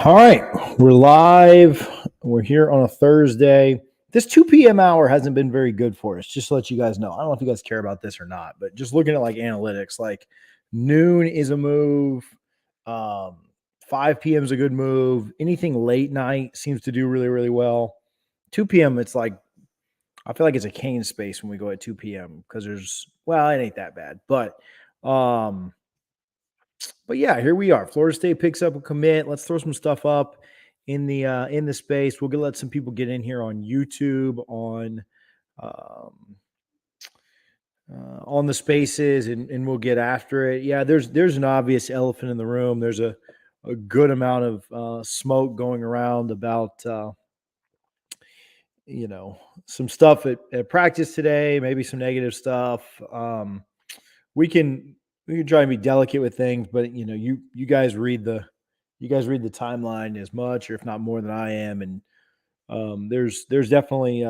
All right, we're live. We're here on a Thursday. This 2 p.m. hour hasn't been very good for us, just to let you guys know. I don't know if you guys care about this or not, but just looking at like analytics, like noon is a move. 5 p.m. is a good move. Anything late night seems to do really, really well. 2 p.m., it's like, I feel like it's a cane space when we go at 2 p.m. because it ain't that bad. But yeah, here we are. Florida State picks up a commit. Let's throw some stuff up in the space. We'll let some people get in here on YouTube, on the spaces, and we'll get after it. Yeah, there's an obvious elephant in the room. There's a good amount of smoke going around about some stuff at practice today, maybe some negative stuff. We can try and be delicate with things, but you guys read the timeline as much, or if not more than I am, and there's definitely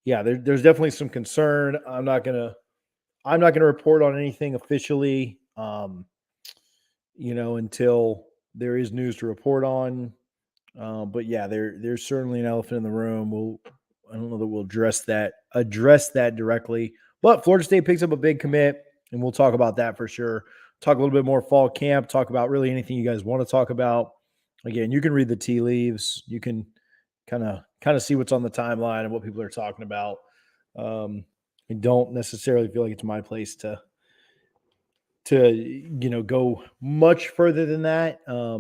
there's definitely some concern. I'm not gonna report on anything officially, until there is news to report on. But yeah, there's certainly an elephant in the room. I don't know that we'll address that directly, but Florida State picks up a big commit, and we'll talk about that for sure. Talk a little bit more fall camp, talk about really anything you guys want to talk about. Again, you can read the tea leaves. You can kind of see what's on the timeline and what people are talking about. I don't necessarily feel like it's my place to go much further than that. I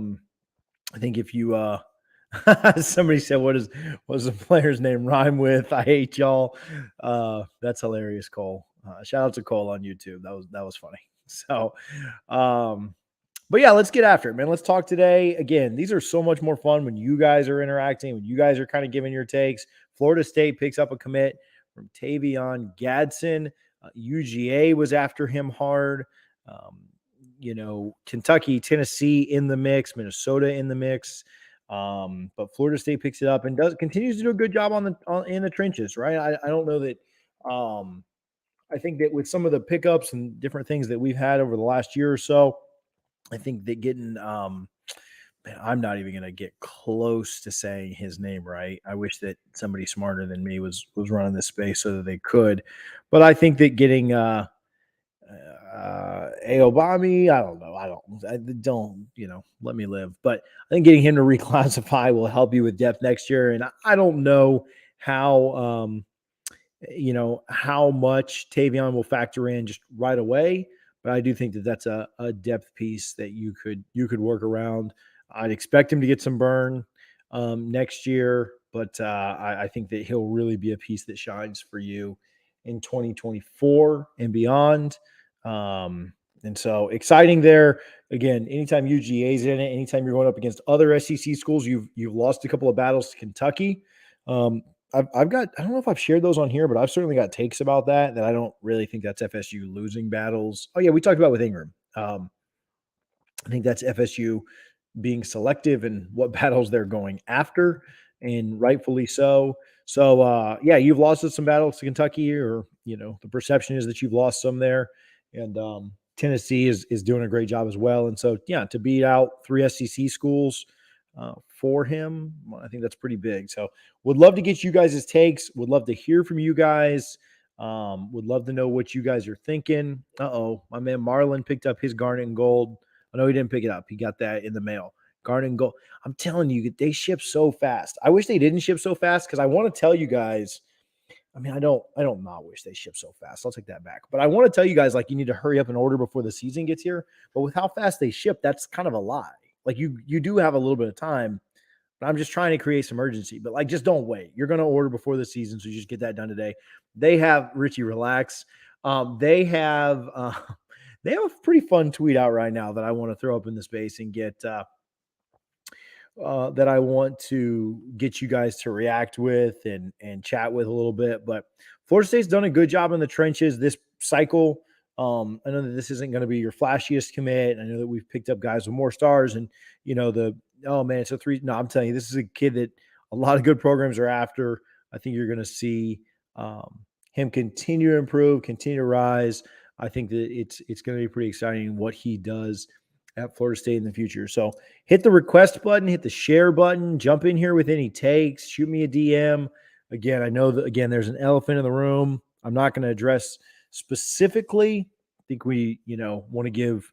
think if you somebody said, what does the player's name rhyme with? I hate y'all. That's hilarious, Cole. Shout out to Cole on YouTube. That was funny. So, but yeah, let's get after it, man. Let's talk today. Again, these are so much more fun when you guys are interacting, when you guys are kind of giving your takes. Florida State picks up a commit from Tavion Gadson. UGA was after him hard. Kentucky, Tennessee in the mix, Minnesota in the mix. But Florida State picks it up and continues to do a good job in the trenches, right? I don't know that. I think that with some of the pickups and different things that we've had over the last year or so, I think that getting I'm not even going to get close to saying his name right. I wish that somebody smarter than me was running this space so that they could. But I think that getting Aobami, I don't, let me live. But I think getting him to reclassify will help you with depth next year. And I don't know how, how much Tavion will factor in just right away. But I do think that that's a depth piece that you could work around. I'd expect him to get some burn next year, but I think that he'll really be a piece that shines for you in 2024 and beyond. And so exciting there. Again, anytime UGA is in it, anytime you're going up against other SEC schools, you've lost a couple of battles to Kentucky. I've got, I don't know if I've shared those on here, but I've certainly got takes about that I don't really think that's FSU losing battles. Oh yeah, we talked about with Ingram. I think that's FSU being selective in what battles they're going after, and rightfully so. So yeah, you've lost some battles to Kentucky, or the perception is that you've lost some there, and Tennessee is doing a great job as well. And so yeah, to beat out 3 SEC schools for him, I think that's pretty big. So would love to get you guys' takes. Would love to hear from you guys. Would love to know what you guys are thinking. My man Marlon picked up his garnet and gold. I know he didn't pick it up. He got that in the mail. Garnet and gold. I'm telling you, they ship so fast. I wish they didn't ship so fast, because I want to tell you guys. I mean, I don't not wish they ship so fast. I'll take that back. But I want to tell you guys, like, you need to hurry up and order before the season gets here. But with how fast they ship, that's kind of a lie. Like, you do have a little bit of time, but I'm just trying to create some urgency. But, like, just don't wait. You're going to order before the season, so you just get that done today. They have, Richie, relax. They have a pretty fun tweet out right now that I want to throw up in the space and get that I want to get you guys to react with and chat with a little bit. But Florida State's done a good job in the trenches this cycle. I know that this isn't going to be your flashiest commit. I know that we've picked up guys with more stars, and it's a 3. No, I'm telling you, this is a kid that a lot of good programs are after. I think you're going to see him continue to improve, continue to rise. I think that it's going to be pretty exciting what he does at Florida State in the future. So hit the request button, hit the share button, jump in here with any takes, shoot me a DM. Again, I know that, again, there's an elephant in the room. I'm not going to address specifically. I think we, want to give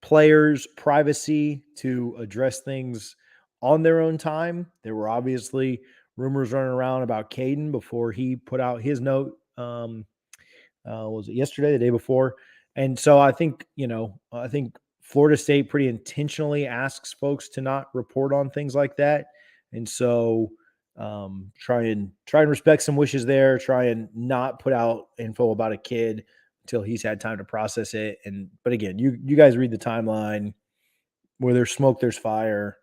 players privacy to address things on their own time. There were obviously rumors running around about Caden before he put out his note. Was it yesterday, the day before? And so I think, I think Florida State pretty intentionally asks folks to not report on things like that. And so try and respect some wishes there, try and not put out info about a kid until he's had time to process it. But again, you guys read the timeline. Where there's smoke, there's fire.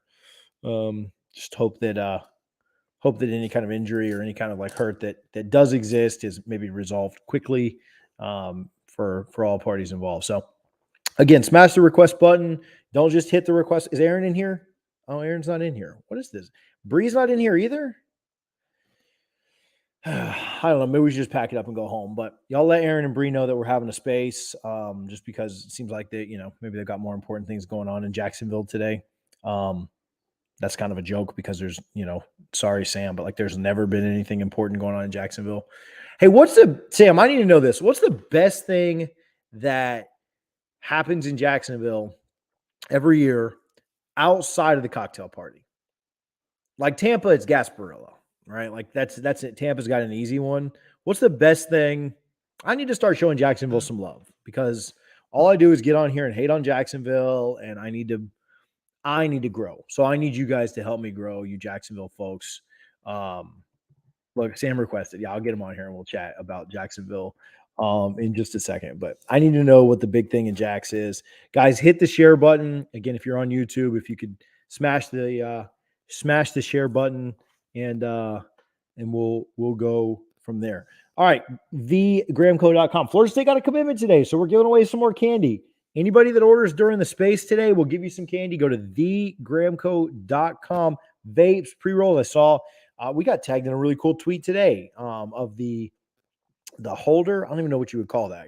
Just hope that any kind of injury or any kind of hurt that does exist is maybe resolved quickly for all parties involved. So again, smash the request button. Don't just hit the request. Is Aaron in here? Oh, Aaron's not in here. What is this? Bree's not in here either? I don't know. Maybe we should just pack it up and go home. But y'all let Aaron and Bree know that we're having a space just because it seems like they, maybe they've got more important things going on in Jacksonville today. That's kind of a joke because there's, sorry, Sam, but there's never been anything important going on in Jacksonville. Hey, Sam, I need to know this. What's the best thing that happens in Jacksonville every year outside of the cocktail party? Like Tampa, it's Gasparilla, right? That's it. Tampa's got an easy one. What's the best thing? I need to start showing Jacksonville some love because all I do is get on here and hate on Jacksonville, and I need to grow. So I need you guys to help me grow, you Jacksonville folks. Look, Sam requested. Yeah, I'll get him on here and we'll chat about Jacksonville in just a second. But I need to know what the big thing in Jax is. Guys, hit the share button. Again, if you're on YouTube, if you could smash the share button and we'll go from there. All right, thegramco.com. Florida State got a commitment today, so we're giving away some more candy. Anybody that orders during the space today, we'll give you some candy. Go to thegramco.com. Vapes, pre-roll. I saw we got tagged in a really cool tweet today of the holder. I don't even know what you would call that.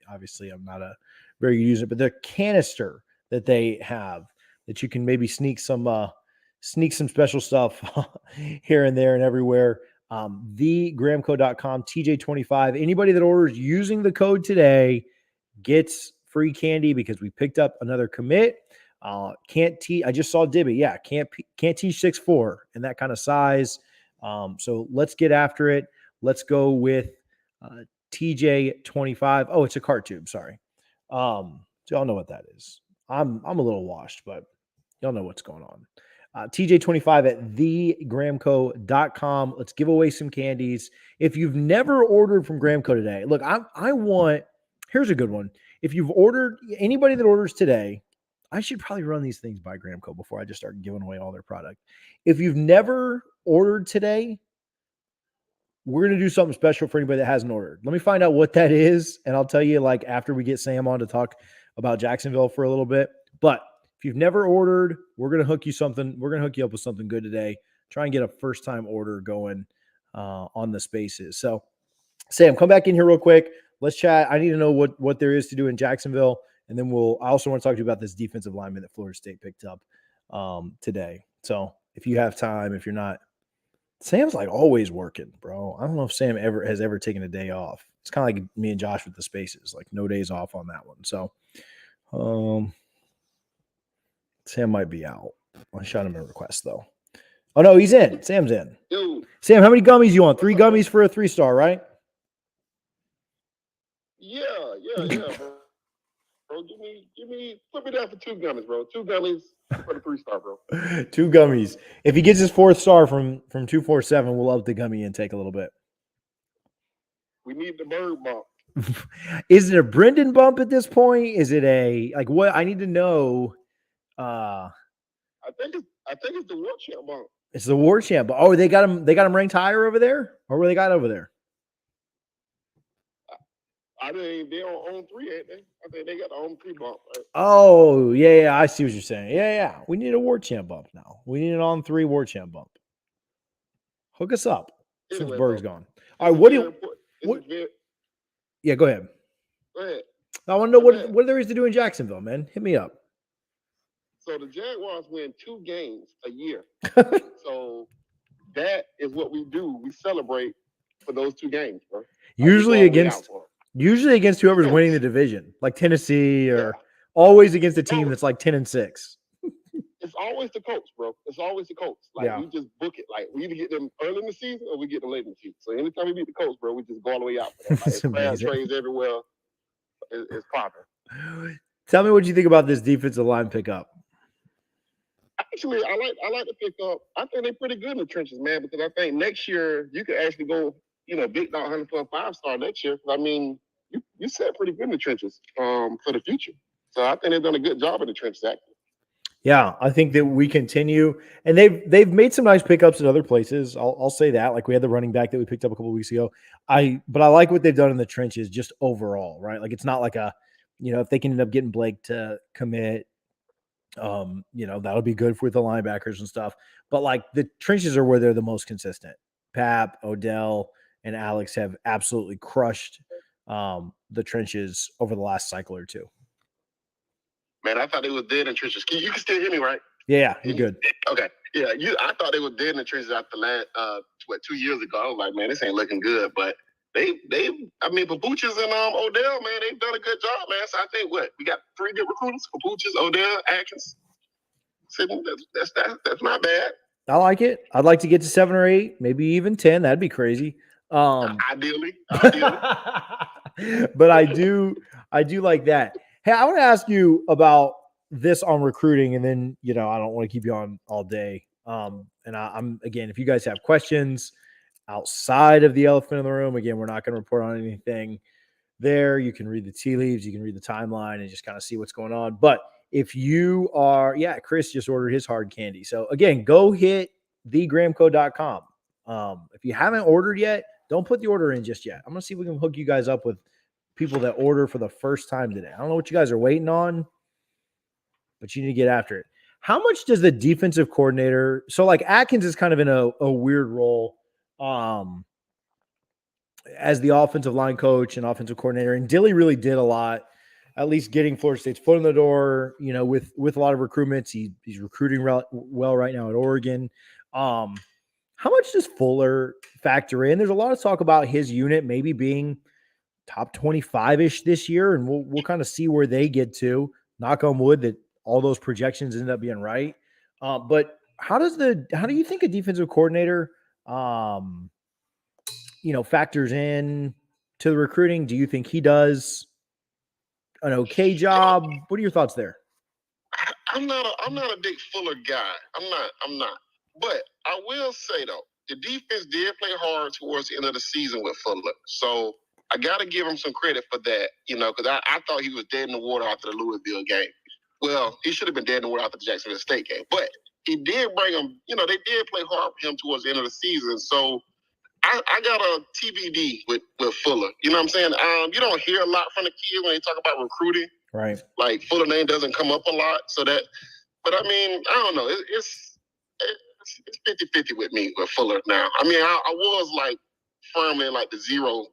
Obviously, I'm not a very good user, but the canister that they have that you can maybe sneak some special stuff here and there and everywhere. Thegramco.com, TJ25. Anybody that orders using the code today gets free candy because we picked up another commit. I just saw Dibby. Yeah, can't teach 6'4" in that kind of size. So let's get after it. Let's go with TJ25. Oh, it's a cart tube. Sorry. So y'all know what that is. I'm a little washed, but y'all know what's going on. TJ25 at thegramco.com. Let's give away some candies. If you've never ordered from Gramco today, look, here's a good one. If you've ordered, anybody that orders today, I should probably run these things by Gramco before I just start giving away all their product. If you've never ordered today, we're going to do something special for anybody that hasn't ordered. Let me find out what that is, and I'll tell you after we get Sam on to talk about Jacksonville for a little bit. But if you've never ordered, we're going to hook you something. We're going to hook you up with something good today. Try and get a first-time order going on the spaces. So, Sam, come back in here real quick. Let's chat. I need to know what there is to do in Jacksonville. And then I also want to talk to you about this defensive lineman that Florida State picked up today. So if you have time, if you're not, Sam's always working, bro. I don't know if Sam has ever taken a day off. It's kind of like me and Josh with the spaces, no days off on that one. So Sam might be out. I shot him a request though. Oh no, he's in. Sam's in. Yo. Sam, how many gummies you want? 3 gummies for a 3-star, right? Yeah, bro. Put me down for 2 gummies, bro. 2 gummies for the 3-star, bro. 2 gummies. If he gets his 4th star from 247, we'll up the gummy intake a little bit. We need the bird bump. Is it a Brendan bump at this point? Is it what? I need to know. I think it's the War Champ bump. It's the War Champ. Oh, they got him ranked higher over there? Or what they got over there? I think they're on 3, ain't they? I think they got the on 3 bump. Right? Oh, yeah. I see what you're saying. Yeah. We need a War Champ bump now. We need an on 3 War Champ bump. Hook us up since Berg's gone. All right, what do you? What? Yeah, go ahead. Go ahead. I want to know Man, what there is to do in Jacksonville, man. Hit me up. so the Jaguars win 2 games a year. So that is what we do. We celebrate for those 2 games, bro. Usually against whoever's winning the division, like Tennessee or always against a team that's like 10-6. It's always the Colts, bro. It's always the Colts. Like we just book it. Like we either get them early in the season or we get them late in the season. So anytime we beat the Colts, bro, we just go all the way out. Like, it's fast trades everywhere. It's popping. Tell me what you think about this defensive line pickup. Actually, I like the pickup. I think they're pretty good in the trenches, man. Because I think next year you could actually go, big dog hunting for a 5-star next year. Because I mean, you set pretty good in the trenches for the future. So I think they've done a good job in the trenches, actually. Yeah, I think that we continue, and they've made some nice pickups in other places. I'll say that. Like we had the running back that we picked up a couple of weeks ago. But I like what they've done in the trenches just overall, right? Like it's not like if they can end up getting Blake to commit, that'll be good for the linebackers and stuff. But like the trenches are where they're the most consistent. Pap, Odell, and Alex have absolutely crushed the trenches over the last cycle or two. Man, I thought they were dead in trenches. You can still hear me, right? Yeah, you're good. Okay. Yeah, I thought they were dead in the trenches after 2 years ago. I was like, man, this ain't looking good. But Papuchis and Odell, man, they've done a good job, man. So I think we got 3 good recruiters: Papuchis, Odell, Atkins. So that's not bad. I like it. I'd like to get to 7 or 8, maybe even 10. That'd be crazy. Ideally. But I do like that. Hey, I want to ask you about this on recruiting, and then, I don't want to keep you on all day. And I'm again, if you guys have questions outside of the elephant in the room, again, we're not going to report on anything there. You can read the tea leaves, you can read the timeline and just kind of see what's going on. But if you are, Chris just ordered his hard candy. So again, go hit thegramco.com. If you haven't ordered yet, don't put the order in just yet. I'm going to see if we can hook you guys up with people that order for the first time today. I don't know what you guys are waiting on, but you need to get after it. How much does the defensive coordinator, so like Atkins is kind of in a weird role as the offensive line coach and offensive coordinator, and Dilly really did a lot, at least getting Florida State's foot in the door, with a lot of recruitments. He's recruiting well right now at Oregon. How much does Fuller factor in? There's a lot of talk about his unit maybe being top 25-ish this year, and we'll kind of see where they get to. Knock on wood that all those projections end up being right. But how do you think a defensive coordinator, factors in to the recruiting? Do you think he does an okay job? What are your thoughts there? I'm not a big Fuller guy. I'm not. But I will say though, the defense did play hard towards the end of the season with Fuller. So I got to give him some credit for that, because I thought he was dead in the water after the Louisville game. Well, he should have been dead in the water after the Jacksonville State game. But he did bring him, they did play hard for him towards the end of the season. So I got a TBD with Fuller. You know what I'm saying? You don't hear a lot from the kids when they talk about recruiting. Right. Like Fuller name doesn't come up a lot. But I mean, I don't know. It's 50-50 with me with Fuller now. I mean, I was like firmly in like the 0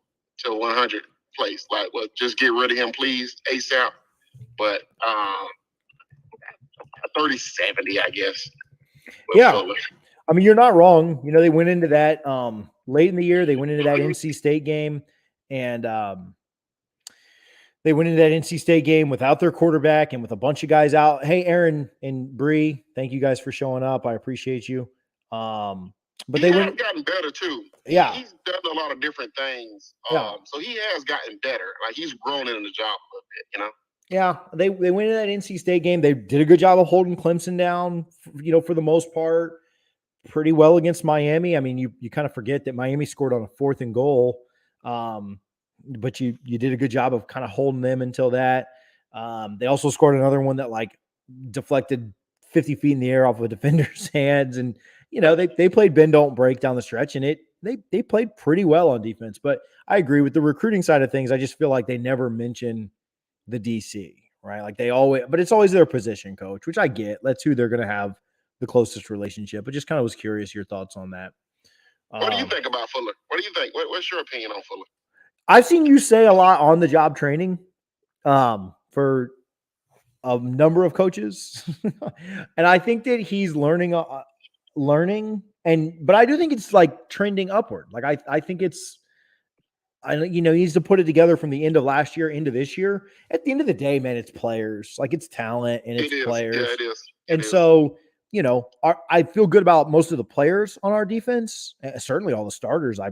to 100 place. Like, well, just get rid of him, please, ASAP. But 30-70, I guess. Yeah. Fuller. I mean, you're not wrong. They went into that late in the year. They went into that NC State game, and they went into that NC State game without their quarterback and with a bunch of guys out. Hey, Aaron and Bree, thank you guys for showing up. I appreciate you. But they have gotten better too. Yeah, he's done a lot of different things. So he has gotten better. Like he's grown in the job a little bit. Yeah, they went into that NC State game. They did a good job of holding Clemson down. For the most part, pretty well against Miami. I mean, you kind of forget that Miami scored on a 4th and goal. But you did a good job of kind of holding them until that. They also scored another one that like deflected 50 feet in the air off of a defender's hands. And, they played bend, don't break down the stretch, and they played pretty well on defense. But I agree with the recruiting side of things. I just feel like they never mention the DC, right? Like but it's always their position coach, which I get. That's who they're going to have the closest relationship. But just kind of was curious your thoughts on that. What do you think about Fuller? What do you think? What's your opinion on Fuller? I've seen you say a lot on the job training for a number of coaches. And I think that he's learning, but I do think it's like trending upward. Like I think it's, he needs to put it together from the end of last year into this year. At the end of the day, man, it's players. Like it's talent and it's players. Yeah, it is. And so, I feel good about most of the players on our defense. Certainly all the starters I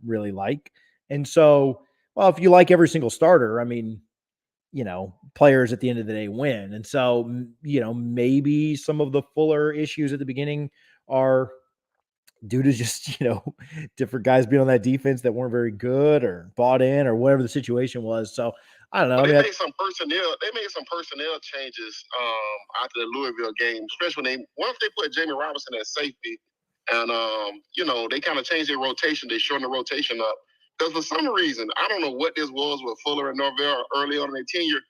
really like. And so, well, if you like every single starter, I mean, players at the end of the day win. And so, maybe some of the Fuller issues at the beginning are due to just, different guys being on that defense that weren't very good or bought in or whatever the situation was. So I don't know. They made some personnel changes after the Louisville game, especially when once they put Jamie Robinson at safety, and they kind of changed their rotation. They shortened the rotation up because for some reason I don't know what this was with Fuller and Norvell early on in their tenure.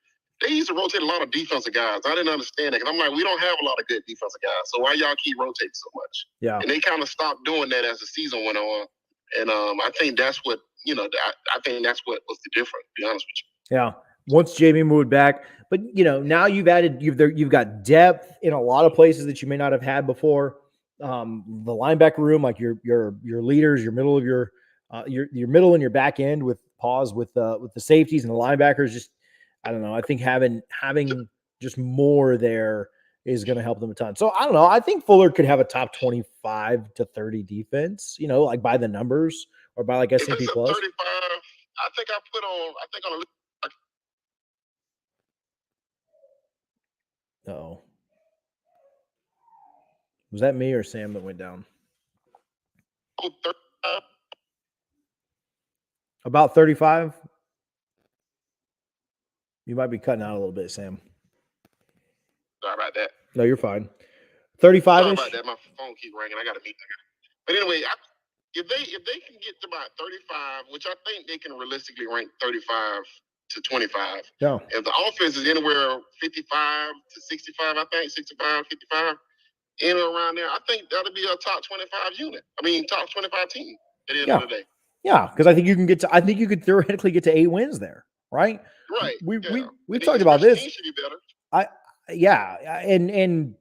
They used to rotate a lot of defensive guys. I didn't understand it because I'm like, we don't have a lot of good defensive guys, so why y'all keep rotating so much? Yeah. And they kind of stopped doing that as the season went on, and I think that's what I think that's what was the difference. To be honest with you. Yeah. Once Jamie moved back, but now you've got depth in a lot of places that you may not have had before. The linebacker room, like your leaders, your middle of your middle and your back end with the safeties and the linebackers. Just, I don't know. I think having just more there is going to help them a ton. So I don't know. I think Fuller could have a top 25 to 30 defense, like by the numbers or by like S&P Plus. 35, I think on a list. Uh-oh. Was that me or Sam that went down? About 35? You might be cutting out a little bit, Sam. Sorry about that. No, you're fine. 35-ish? Sorry about that. My phone keeps ringing. I got to meet. But anyway, if they can get to about 35, which I think they can realistically rank 35 to 25. Yeah. If the offense is anywhere 55 to 65, I think 65, 55, anywhere around there, I think that'll be a top 25 unit. I mean, top 25 team at the end of the day. Yeah, because I think you could theoretically get to 8 wins there, right? Right. We've talked about this. Should be better. And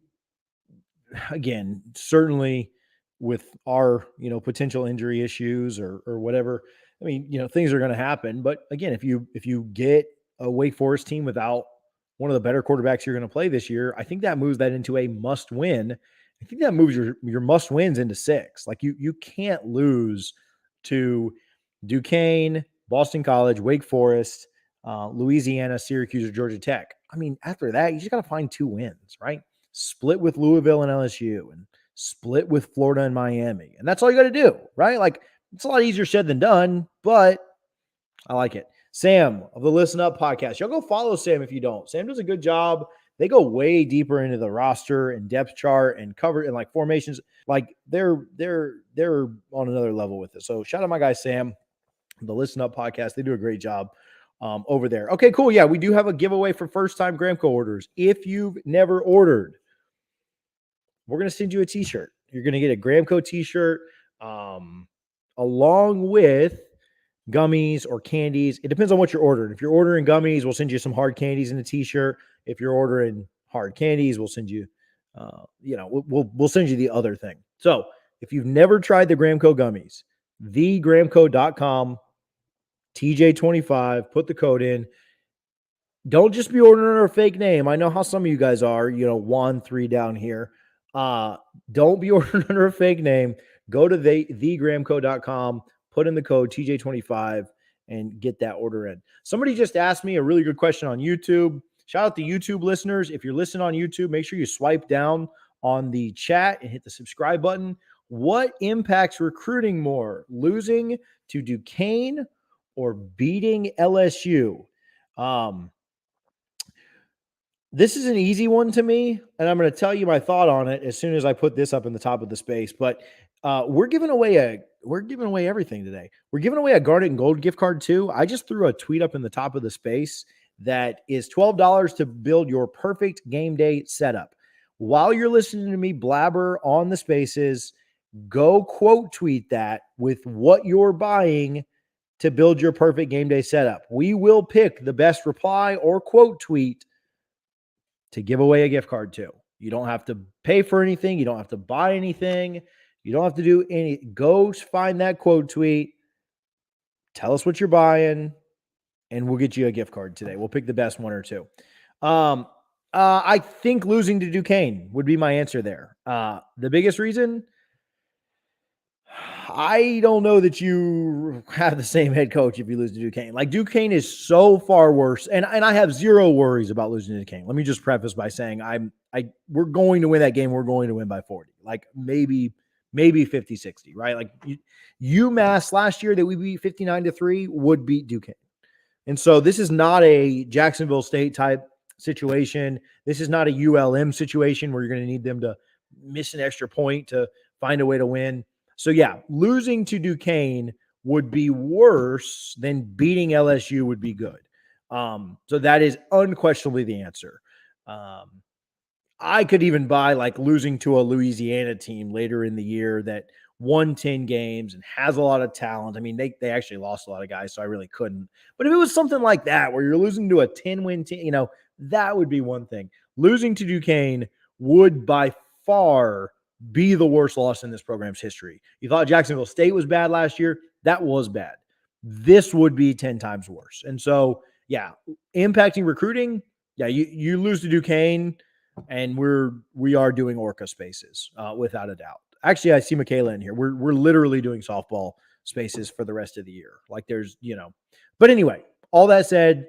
again, certainly with our potential injury issues or whatever, I mean, things are going to happen. But again, if you get a Wake Forest team without one of the better quarterbacks you're going to play this year, I think that moves that into a must win. I think that moves your must wins into 6. Like you can't lose to Duquesne, Boston College, Wake Forest, Louisiana, Syracuse, or Georgia Tech. I mean, after that, you just got to find 2 wins, right? Split with Louisville and LSU and split with Florida and Miami. And that's all you got to do, right? Like, it's a lot easier said than done, but I like it. Sam of the Listen Up podcast. Y'all go follow Sam if you don't. Sam does a good job. They go way deeper into the roster and depth chart and cover and like formations. Like they're on another level with it. So shout out my guy Sam, the Listen Up podcast. They do a great job over there. Okay, cool. Yeah, we do have a giveaway for first-time Gramco orders. If you've never ordered, we're going to send you a t-shirt. You're going to get a Gramco t-shirt along with gummies or candies. It depends on what you're ordering. If you're ordering gummies, we'll send you some hard candies in a t-shirt. If you're ordering hard candies, we'll send you, we'll send you the other thing. So if you've never tried the Gramco gummies, thegramco.com, TJ25, put the code in. Don't just be ordering under a fake name. I know how some of you guys are, Juan 3 down here. Don't be ordering under a fake name. Go to thegramco.com, put in the code TJ25 and get that order in. Somebody just asked me a really good question on YouTube. Shout out to YouTube listeners. If you're listening on YouTube, make sure you swipe down on the chat and hit the subscribe button. What impacts recruiting more, losing to Duquesne or beating LSU? This is an easy one to me, and I'm going to tell you my thought on it as soon as I put this up in the top of the space. But we're giving away everything today. We're giving away a Garnet and Gold gift card too. I just threw a tweet up in the top of the space that is $12 to build your perfect game day setup. While you're listening to me blabber on the spaces, go quote tweet that with what you're buying to build your perfect game day setup. We will pick the best reply or quote tweet to give away a gift card to. You don't have to pay for anything. You don't have to buy anything. You don't have to do any. Go find that quote tweet. Tell us what you're buying, and we'll get you a gift card today. We'll pick the best one or two. I think losing to Duquesne would be my answer there. The biggest reason, I don't know that you have the same head coach if you lose to Duquesne. Like, Duquesne is so far worse, and I have zero worries about losing to Duquesne. Let me just preface by saying we're going to win that game. We're going to win by 40, like maybe 50-60, right? Like UMass last year that we beat 59-3 would beat Duquesne. And so this is not a Jacksonville State type situation. This is not a ULM situation where you're going to need them to miss an extra point to find a way to win. So yeah, losing to Duquesne would be worse than beating LSU would be good. So that is unquestionably the answer. I could even buy like losing to a Louisiana team later in the year that won 10 games and has a lot of talent. I mean, they actually lost a lot of guys, so I really couldn't. But if it was something like that where you're losing to a 10-win team, that would be one thing. Losing to Duquesne would by far be the worst loss in this program's history. You thought Jacksonville State was bad last year. That was bad. This would be 10 times worse. And so, yeah, impacting recruiting. Yeah, you lose to Duquesne, and we are doing Orca spaces without a doubt. Actually, I see Michaela in here. We're literally doing softball spaces for the rest of the year. Like there's, but anyway, all that said,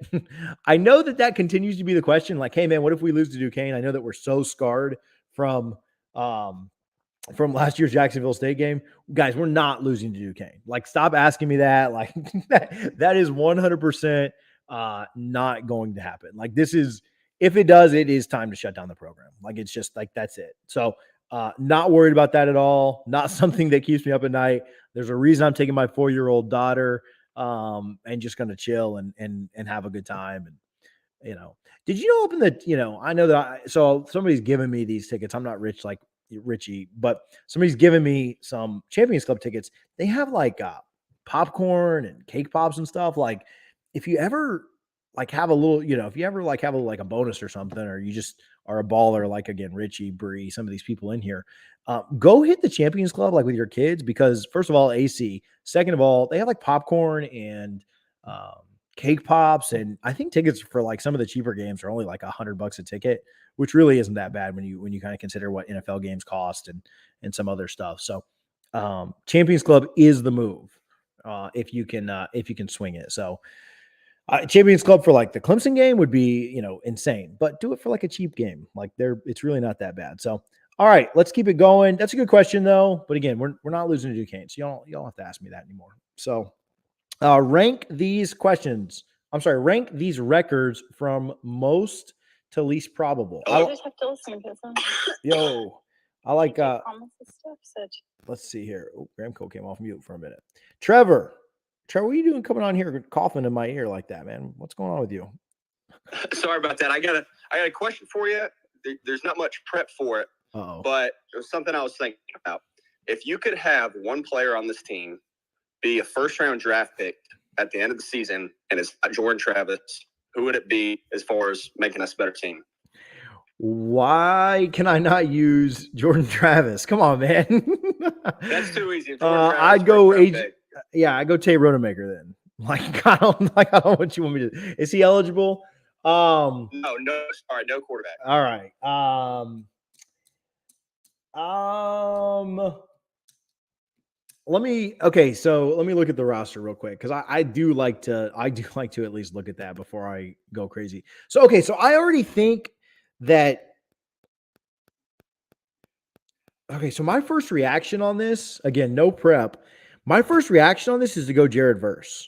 I know that continues to be the question. Like, hey man, what if we lose to Duquesne? I know that we're so scarred from last year's Jacksonville State game. Guys, we're not losing to Duquesne. Like, stop asking me that. Like that is 100% not going to happen. Like if it does, it is time to shut down the program. Like, it's just like, that's it. So not worried about that at all. Not something that keeps me up at night. There's a reason I'm taking my 4-year-old daughter and just going to chill and have a good time. And, did you know I know that so somebody's giving me these tickets. I'm not rich like Richie, but somebody's giving me some Champions Club tickets. They have like popcorn and cake pops and stuff. Like, if you ever like have a little, if you ever like have a bonus or something, or you just are a baller, like again, Richie, Bree, some of these people in here, go hit the Champions Club like with your kids, because first of all, AC, second of all, they have like popcorn and cake pops, and I think tickets for like some of the cheaper games are only like $100 a ticket, which really isn't that bad when you kind of consider what NFL games cost and some other stuff. So Champions Club is the move if you can swing it. So Champions Club for like the Clemson game would be, insane, but do it for like a cheap game. Like it's really not that bad. So, all right, let's keep it going. That's a good question though. But again, we're not losing to Duquesne, so you don't have to ask me that anymore. So rank these records from most to least probable. I just have to listen to them. Yo, I like, let's see here. Oh, Gramco came off mute for a minute. Trevor, what are you doing coming on here coughing in my ear like that, man? What's going on with you? Sorry about that. I got a question for you. There's not much prep for it, but it was something I was thinking about. If you could have one player on this team be a first-round draft pick at the end of the season, and it's not Jordan Travis, who would it be as far as making us a better team? Why can I not use Jordan Travis? Come on, man. That's too easy. I'd go I go Tate Rodemaker then. Like I don't know what you want me to. Is he eligible? No, sorry, no quarterback. All right. Let me look at the roster real quick, because I do like to at least look at that before I go crazy. So I already think that. So my first reaction on this, again, no prep. My first reaction on this is to go Jared Verse.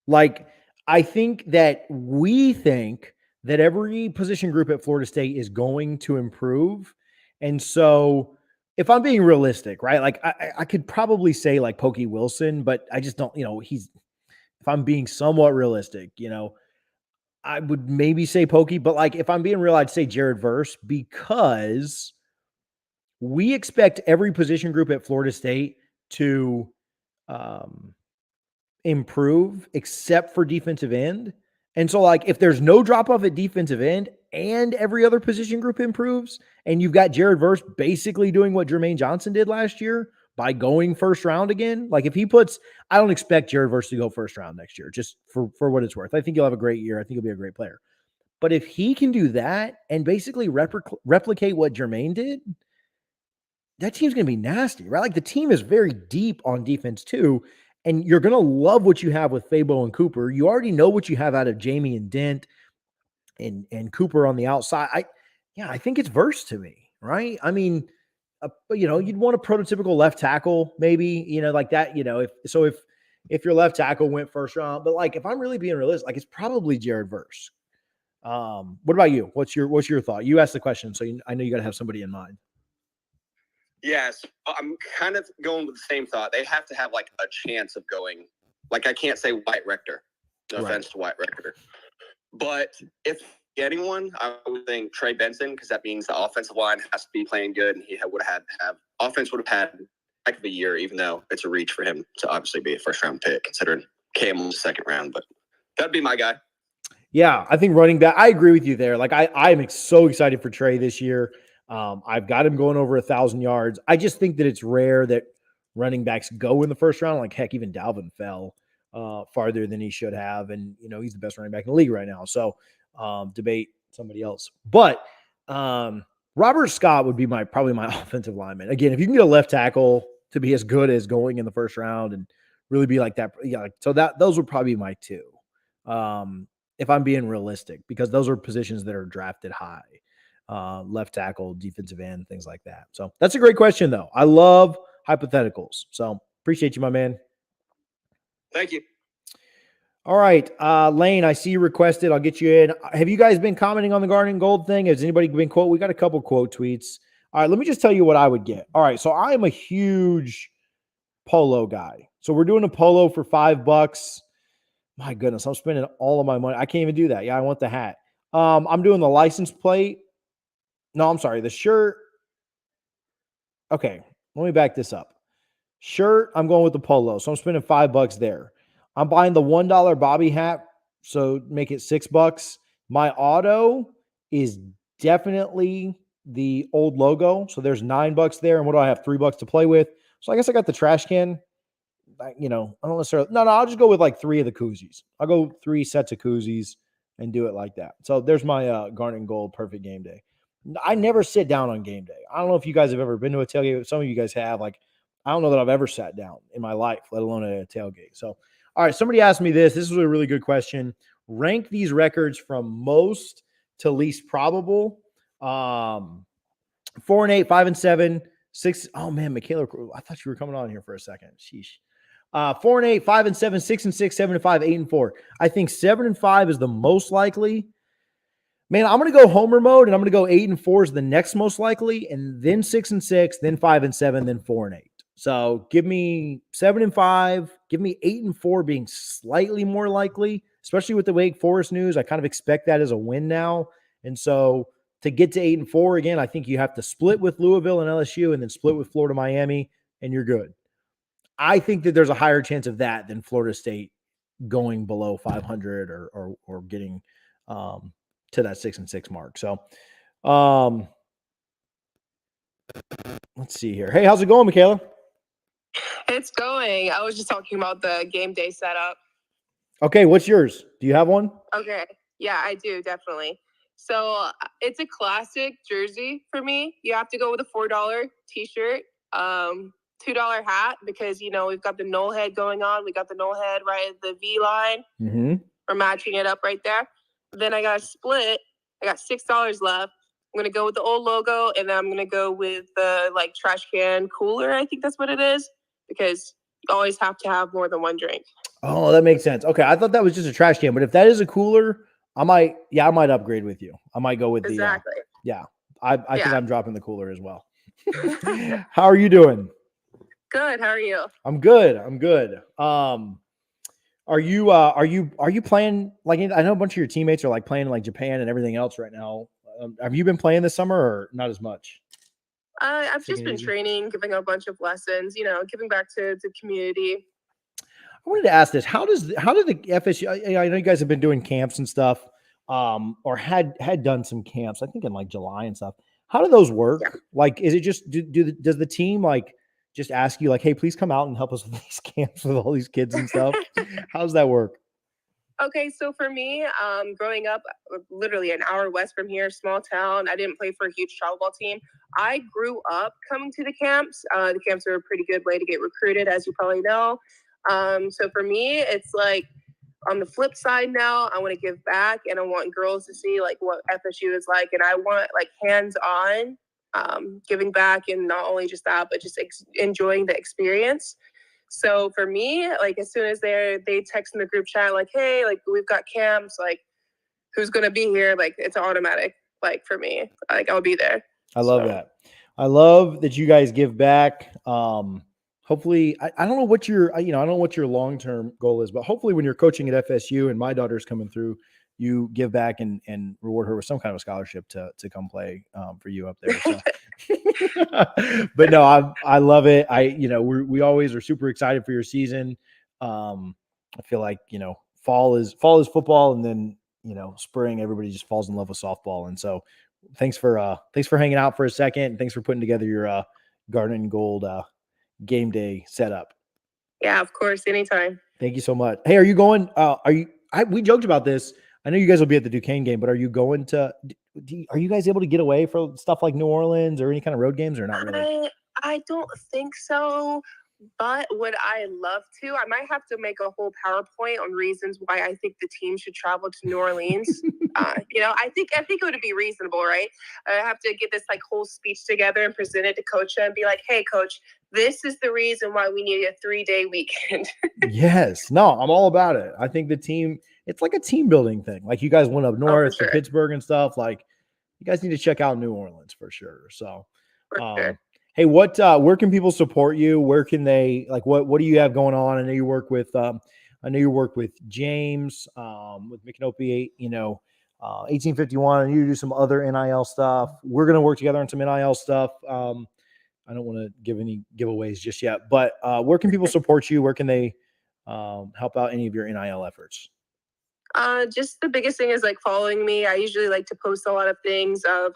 Like, I think that we think that every position group at Florida State is going to improve. And so if I'm being realistic, right, like I could probably say like Pokey Wilson, but I just don't, if I'm being somewhat realistic, I would maybe say Pokey, but like if I'm being real, I'd say Jared Verse, because we expect every position group at Florida State to improve except for defensive end. And so, like, if there's no drop off at defensive end and every other position group improves, and you've got Jared Verse basically doing what Jermaine Johnson did last year by going first round again, like if he puts, I don't expect Jared Verse to go first round next year, just for what it's worth. I think he'll have a great year. I think he'll be a great player. But if he can do that and basically replicate what Jermaine did, that team's going to be nasty, right? Like the team is very deep on defense too. And you're going to love what you have with Fabo and Cooper. You already know what you have out of Jamie and Dent and Cooper on the outside. I think it's Verse to me, right? I mean, you'd want a prototypical left tackle, maybe, like that, if your left tackle went first round, but like, if I'm really being realistic, like it's probably Jared Verse. What about you? What's your thought? You asked the question, so I know you got to have somebody in mind. Yes, I'm kind of going with the same thought. They have to have like a chance of going. Like I can't say White Rector. No offense to White Rector. But if anyone, I would think Trey Benson, because that means the offensive line has to be playing good, and he would have offense would have had a heck of a year, even though it's a reach for him to obviously be a first round pick, considering Cam was second round. But that'd be my guy. Yeah, I think running back. I agree with you there. Like I'm so excited for Trey this year. I've got him going over 1,000 yards. I just think that it's rare that running backs go in the first round. Like heck, even Dalvin fell farther than he should have. And, he's the best running back in the league right now. So debate somebody else. But Robert Scott would be probably my offensive lineman. Again, if you can get a left tackle to be as good as going in the first round and really be like that. Yeah, so those would probably be my two. If I'm being realistic, because those are positions that are drafted high. Left tackle, defensive end, things like that. So that's a great question, though. I love hypotheticals. So appreciate you, my man. Thank you. All right. Lane, I see you requested. I'll get you in. Have you guys been commenting on the Garnet and Gold thing? Has anybody been quote? We got a couple quote tweets. All right. Let me just tell you what I would get. All right. So I am a huge polo guy. So we're doing a polo for $5. My goodness. I'm spending all of my money. I can't even do that. Yeah. I want the hat. I'm doing the license plate. No, I'm sorry. The shirt. Okay. Let me back this up. Shirt. I'm going with the polo. So I'm spending $5 there. I'm buying the $1 Bobby hat. So make it $6. My auto is definitely the old logo. So there's $9 there. And what do I have? $3 to play with. So I guess I got the trash can. I don't necessarily. No, I'll just go with like 3 of the koozies. I'll go 3 sets of koozies and do it like that. So there's my Garnet and Gold perfect game day. I never sit down on game day. I don't know if you guys have ever been to a tailgate. Some of you guys have. Like, I don't know that I've ever sat down in my life, let alone at a tailgate. So, all right, somebody asked me this. This was a really good question. Rank these records from most to least probable. 4-8, 5-7, 6. Oh man, Michaela, I thought you were coming on here for a second. Sheesh. 4-8, 5-7, 6-6, 7-5, 8-4. I think 7-5 is the most likely. Man, I'm going to go homer mode, and I'm going to go 8-4 is the next most likely, and then 6-6, then 5-7, then 4-8. So give me 7-5, give me 8-4 being slightly more likely, especially with the Wake Forest news. I kind of expect that as a win now. And so to get to 8-4 again, I think you have to split with Louisville and LSU and then split with Florida, Miami, and you're good. I think that there's a higher chance of that than Florida State going below 500 or getting to that 6-6 mark. So let's see here. Hey, how's it going, Michaela? It's going. I was just talking about the game day setup. Okay, what's yours? Do you have one? Okay. Yeah, I do, definitely. So it's a classic jersey for me. You have to go with a $4 t-shirt, $2 hat, because, we've got the null head going on. We got the null head right at the V line. Mm-hmm. We're matching it up right there. Then I got a split. I got $6 left. I'm going to go with the old logo, and then I'm going to go with the, trash can cooler. I think that's what it is, because you always have to have more than one drink. Oh, that makes sense. Okay, I thought that was just a trash can, but if that is a cooler, I might upgrade with you. I might go with exactly. I think I'm dropping the cooler as well. How are you doing? Good. How are you? I'm good. Are you playing, I know a bunch of your teammates are playing in Japan and everything else right now. Have you been playing this summer or not as much? I've just been training, giving a bunch of lessons, giving back to the community. wanted to ask this: how did the FSU? I know you guys have been doing camps and stuff, or had done some camps. I think in like July and stuff. How do those work? Yeah. Like, is it just does the team like just ask you like, hey, please come out and help us with these camps with all these kids and stuff? How does that work? Okay, so for me, growing up literally an hour west from here, small town, I didn't play for a huge travel ball team. I grew up coming to the camps. The camps are a pretty good way to get recruited, as you probably know. So for me, it's like on the flip side now, I want to give back and I want girls to see like what FSU is like. And I want like hands-on giving back, and not only just that, but just enjoying the experience. So for me, like as soon as they text in the group chat, like, hey, like we've got camps, like who's going to be here? Like it's automatic. Like for me, like I'll be there. I love that. I love that you guys give back. Hopefully I don't know what your, I don't know what your long-term goal is, but hopefully when you're coaching at FSU and my daughter's coming through, you give back and reward her with some kind of scholarship to come play for you up there. So. But no, I love it. We always are super excited for your season. I feel like, fall is football, and then, spring, everybody just falls in love with softball. And so thanks for hanging out for a second. And thanks for putting together your Garnet and Gold game day setup. Yeah, of course. Anytime. Thank you so much. Hey, are you going, we joked about this. I know you guys will be at the Duquesne game, but are you going to, are you guys able to get away for stuff like New Orleans or any kind of road games, or not really? I don't think so, but would I love to? I might have to make a whole PowerPoint on reasons why I think the team should travel to New Orleans. I think it would be reasonable, right? I have to get this like whole speech together and present it to coach and be like, hey, coach, this is the reason why we need a 3-day weekend. Yes. No, I'm all about it. I think the team, it's like a team building thing. Like you guys went up north to Pittsburgh and stuff. Like you guys need to check out New Orleans for sure. So, sure. Hey, where can people support you? Where can they, like, what do you have going on? I know you work with James, with McNopie, 1851, and you do some other NIL stuff. We're going to work together on some NIL stuff. I don't want to give any giveaways just yet, but where can people support you? Where can they help out any of your NIL efforts? Just the biggest thing is like following me. I usually like to post a lot of things of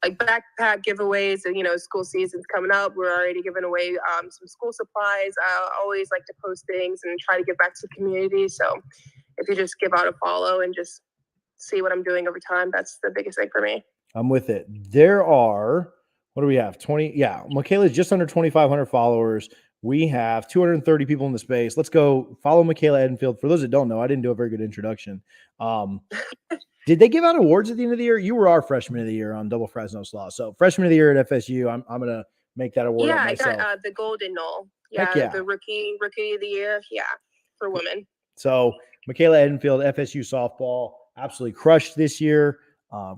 like backpack giveaways, and school season's coming up. We're already giving away some school supplies. I always like to post things and try to give back to the community. So if you just give out a follow and just see what I'm doing over time, that's the biggest thing for me. I'm with it. There are, what do we have? 20. Yeah. Michaela's just under 2,500 followers. We have 230 people in the space. Let's go follow Michaela Edenfield. For those that don't know, I didn't do a very good introduction. Did they give out awards at the end of the year? You were our freshman of the year on Double Fresno Slaw. So freshman of the year at FSU, I'm going to make that award. Yeah, I got the Golden Knoll. Yeah, the rookie of the year. Yeah, for women. So Michaela Edenfield, FSU softball, absolutely crushed this year.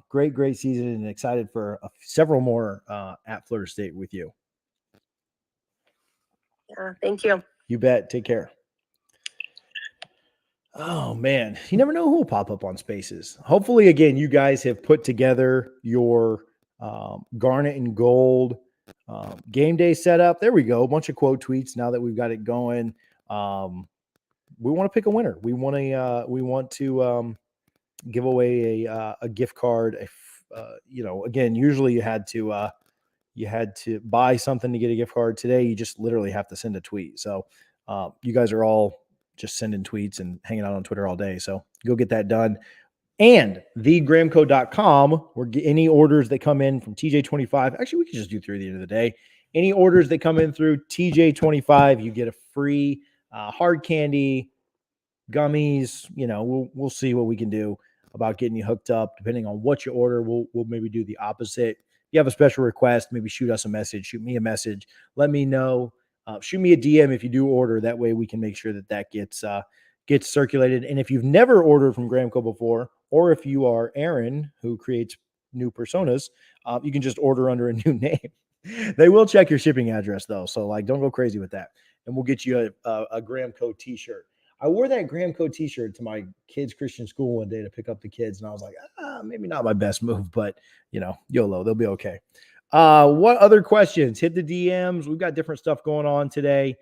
Great season, and excited for several more at Florida State with you. Yeah, thank you. You bet. Take care. Oh, man. You never know who will pop up on Spaces. Hopefully, again, you guys have put together your Garnet and Gold game day setup. There we go. A bunch of quote tweets now that we've got it going. We want to pick a winner. We want to give away a gift card. Again, usually you had to buy something to get a gift card. Today, you just literally have to send a tweet. So you guys are all just sending tweets and hanging out on Twitter all day. So go get that done. And thegramco.com, where any orders that come in from TJ25, actually, we could just do through the end of the day. Any orders that come in through TJ25, you get a free hard candy, gummies. We'll see what we can do about getting you hooked up. Depending on what you order, we'll maybe do the opposite. If you have a special request, maybe shoot us a message, shoot me a message. Let me know. Shoot me a DM if you do order. That way we can make sure that gets circulated. And if you've never ordered from Gramco before, or if you are Aaron, who creates new personas, you can just order under a new name. They will check your shipping address, though. So, don't go crazy with that. And we'll get you a Gramco t-shirt. I wore that Gramco t-shirt to my kids' Christian school one day to pick up the kids. And I was like, maybe not my best move, but, YOLO, they'll be okay. What other questions? Hit the DMs. We've got different stuff going on today.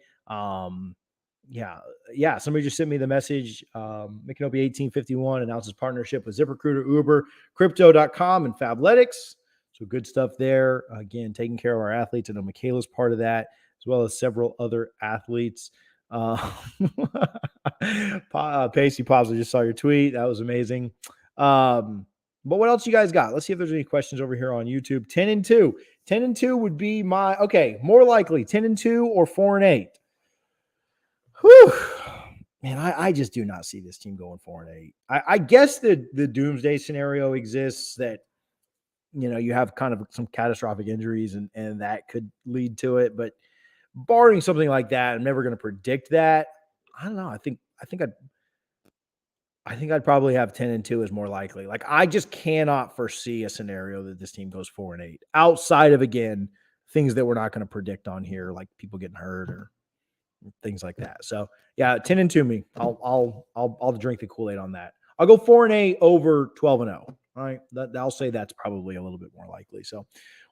Yeah. Somebody just sent me the message. Micanopy 1851 announces partnership with ZipRecruiter, Uber, Crypto.com, and Fabletics. So good stuff there. Again, taking care of our athletes. I know Michaela's part of that, as well as several other athletes. Pacey Pops, I just saw your tweet. That was amazing. But what else you guys got? Let's see if there's any questions over here on YouTube. 10-2. 10-2 would be more likely 10-2 or 4-8. Whew. Man, I just do not see this team going 4-8. I guess the doomsday scenario exists that, you have kind of some catastrophic injuries and that could lead to it. But barring something like that, I'm never going to predict that. I don't know. I think I'd probably have 10-2 as more likely. Like, I just cannot foresee a scenario that this team goes 4-8 outside of, again, things that we're not going to predict on here, like people getting hurt or things like that. So yeah, 10-2 me. I'll drink the Kool-Aid on that. I'll go 4-8 over 12-0. All right. I'll say that's probably a little bit more likely. So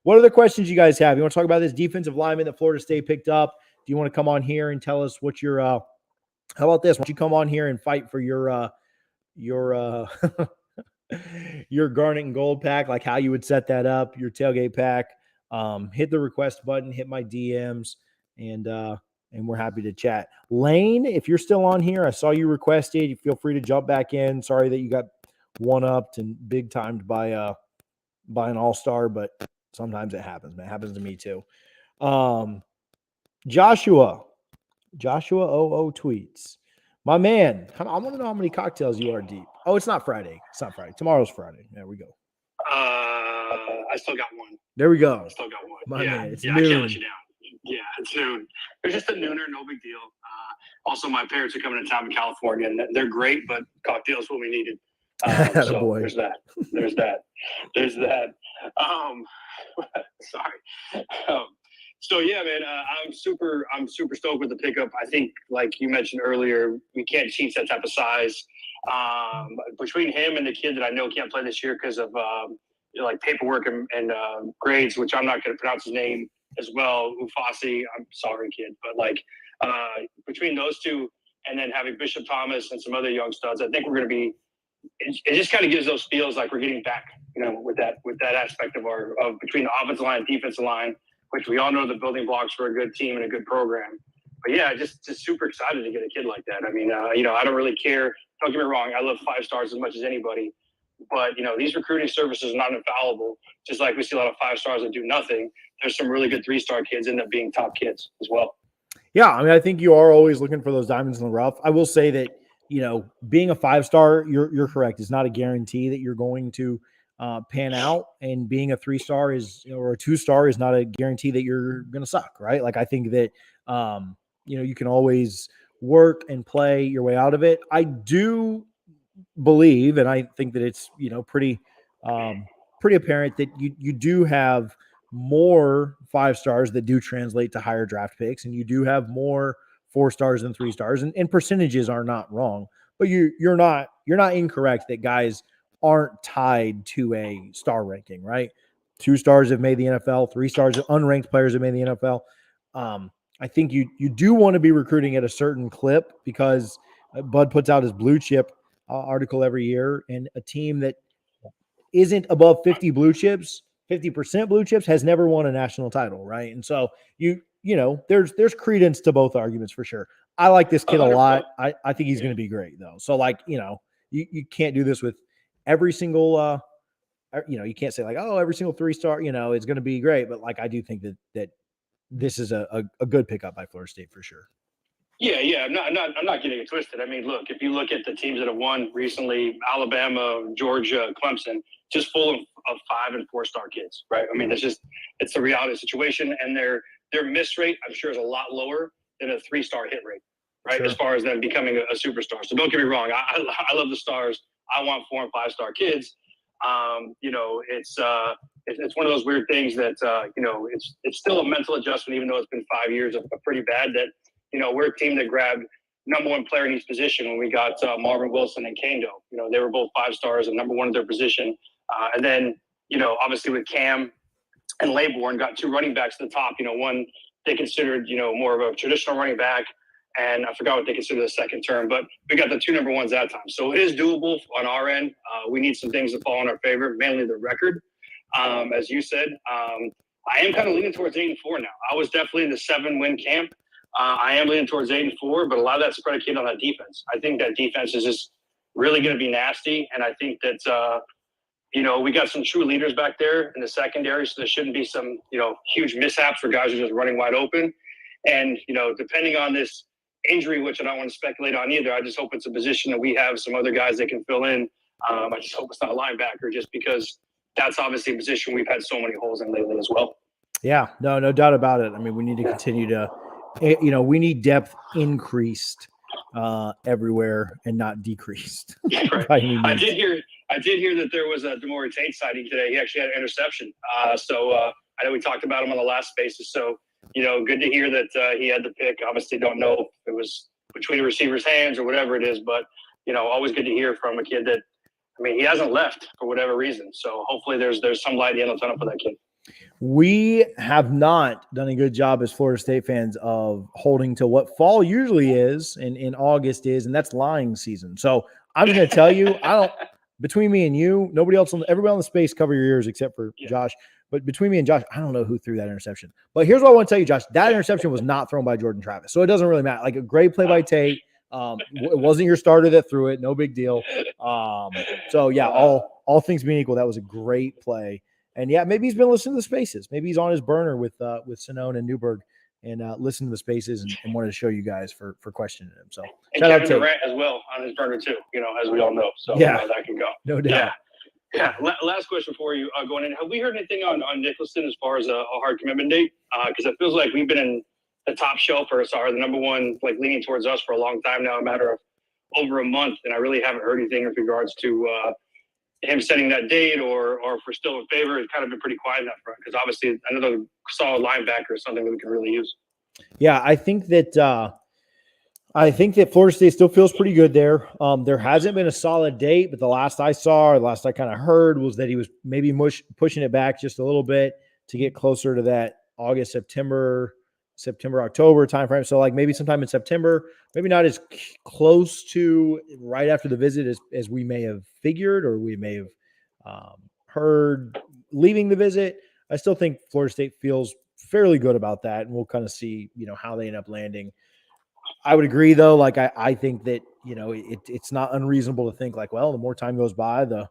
what other questions you guys have? You want to talk about this defensive lineman that Florida State picked up? Do you want to come on here and tell us what your, how about this? Why don't you come on here and fight for your your garnet and gold pack, like how you would set that up, your tailgate pack. Hit the request button, hit my DMs, and we're happy to chat. Lane, if you're still on here, I saw you requested. You feel free to jump back in. Sorry that you got one-upped and big-timed by an all-star, but sometimes it happens, man. It happens to me too. Joshua OO tweets. My man, I want to know how many cocktails you are deep. Oh, it's not Friday. It's not Friday. Tomorrow's Friday. There we go. I still got one. There we go. I still got one. My man, it's noon. I can't let you down. Yeah, it's noon. It's just a nooner, no big deal. Also, my parents are coming to town in California, and they're great, but cocktails what we needed. So boy. There's that. Sorry. So yeah, man, I'm super stoked with the pickup. I think, like you mentioned earlier, we can't teach that type of size. Between him and the kid that I know can't play this year because of like paperwork and grades, which I'm not going to pronounce his name as well. Ufasi, I'm sorry, kid, but like between those two, and then having Bishop Thomas and some other young studs, I think we're going to be. It just kind of gives those feels like we're getting back, with that aspect of between the offensive line and defensive line, which we all know the building blocks for a good team and a good program. But yeah, just super excited to get a kid like that. I mean, I don't really care. Don't get me wrong. I love 5 stars as much as anybody, but these recruiting services are not infallible. Just like we see a lot of 5 stars that do nothing. There's some really good 3-star kids end up being top kids as well. Yeah. I mean, I think you are always looking for those diamonds in the rough. I will say that, being a 5-star, you're correct. It's not a guarantee that you're going to pan out, and being a 3-star or a 2-star is not a guarantee that you're going to suck. Right. Like, I think that, you can always work and play your way out of it. I do believe, and I think that it's, pretty apparent that you do have more 5 stars that do translate to higher draft picks, and you do have more 4 stars than 3 stars, and percentages are not wrong, but you're not incorrect that guys aren't tied to a star ranking, right? 2 stars have made the NFL, 3 stars, unranked players have made the NFL. I think you do want to be recruiting at a certain clip, because Bud puts out his blue chip article every year, and a team that isn't above 50 blue chips, 50% blue chips, has never won a national title, right? And so there's credence to both arguments for sure. I like this kid 100%. A lot. I think he's going to be great though. So like, you can't do this with every single, you can't say like, oh, every single 3-star, it's going to be great. But like, I do think that this is a good pickup by Florida State for sure. Yeah. I'm not getting it twisted. I mean, look, if you look at the teams that have won recently, Alabama, Georgia, Clemson, just full of 5- and 4-star kids, right? I mean, it's the reality of the situation, and their miss rate, I'm sure, is a lot lower than a 3-star hit rate, right? Sure. As far as them becoming a superstar. So don't get me wrong. I love the stars. I want 4- and 5-star kids. It's one of those weird things that, it's still a mental adjustment, even though it's been 5 years of pretty bad that, we're a team that grabbed number 1 player in each position when we got Marvin Wilson and Kando. They were both 5 stars and number 1 in their position. And then, obviously with Cam and Laybourne, got 2 running backs at the top. One they considered, more of a traditional running back. and I forgot what they consider the second term, but we got the 2 number ones that time. So it is doable on our end. We need some things to fall in our favor, mainly the record. As you said, I am kind of leaning towards 8-4 now. I was definitely in the 7-win camp. I am leaning towards 8-4, but a lot of that's predicated on that defense. I think that defense is just really going to be nasty, and I think that we got some true leaders back there in the secondary, so there shouldn't be some huge mishaps where guys are just running wide open. And depending on this injury, which I don't want to speculate on either, I just hope it's a position that we have some other guys that can fill in. I just hope it's not a linebacker, just because that's obviously a position we've had so many holes in lately as well. Yeah, no doubt about it. I mean, we need to continue to, we need depth increased everywhere and not decreased. Right. I did hear that there was a Demore Tate sighting today. He actually had an interception. So I know we talked about him on the last Spaces. So, good to hear that he had the pick. Obviously don't know if it was between the receiver's hands or whatever it is, but, always good to hear from a kid that, he hasn't left for whatever reason. So hopefully there's some light at the end of the tunnel for that kid. We have not done a good job as Florida State fans of holding to what fall usually is and in August is, and that's lying season. So I'm just going to tell you, between me and you, everybody on the space, cover your ears except for Josh. But between me and Josh, I don't know who threw that interception. But here's what I want to tell you, Josh. That interception was not thrown by Jordan Travis. So it doesn't really matter. Like a great play by Tate. It wasn't your starter that threw it. No big deal. So yeah, all things being equal, that was a great play. And yeah, maybe he's been listening to the Spaces. Maybe he's on his burner with Sinone and Newberg and listening to the Spaces and wanted to show you guys for questioning him. So and Kevin Durant as well on his burner too, as we all know. So yeah, that can go. No doubt. Yeah. Last question for you going in. Have we heard anything on Nicholson as far as a hard commitment date? Because it feels like we've been in the top shelf or the number one, leaning towards us for a long time now, a matter of over a month. And I really haven't heard anything in regards to him setting that date or if we're still in favor. It's kind of been pretty quiet in that front because obviously another solid linebacker is something that we can really use. Yeah, I think that Florida State still feels pretty good there. There hasn't been a solid date, but the last I saw, or the last I kind of heard was that he was maybe pushing it back just a little bit to get closer to that August, September, October timeframe. So maybe sometime in September, maybe not as close to right after the visit as we may have figured or we may have heard leaving the visit. I still think Florida State feels fairly good about that, and we'll kind of see, how they end up landing. I would agree, though. I think that, it's not unreasonable to think the more time goes by, the,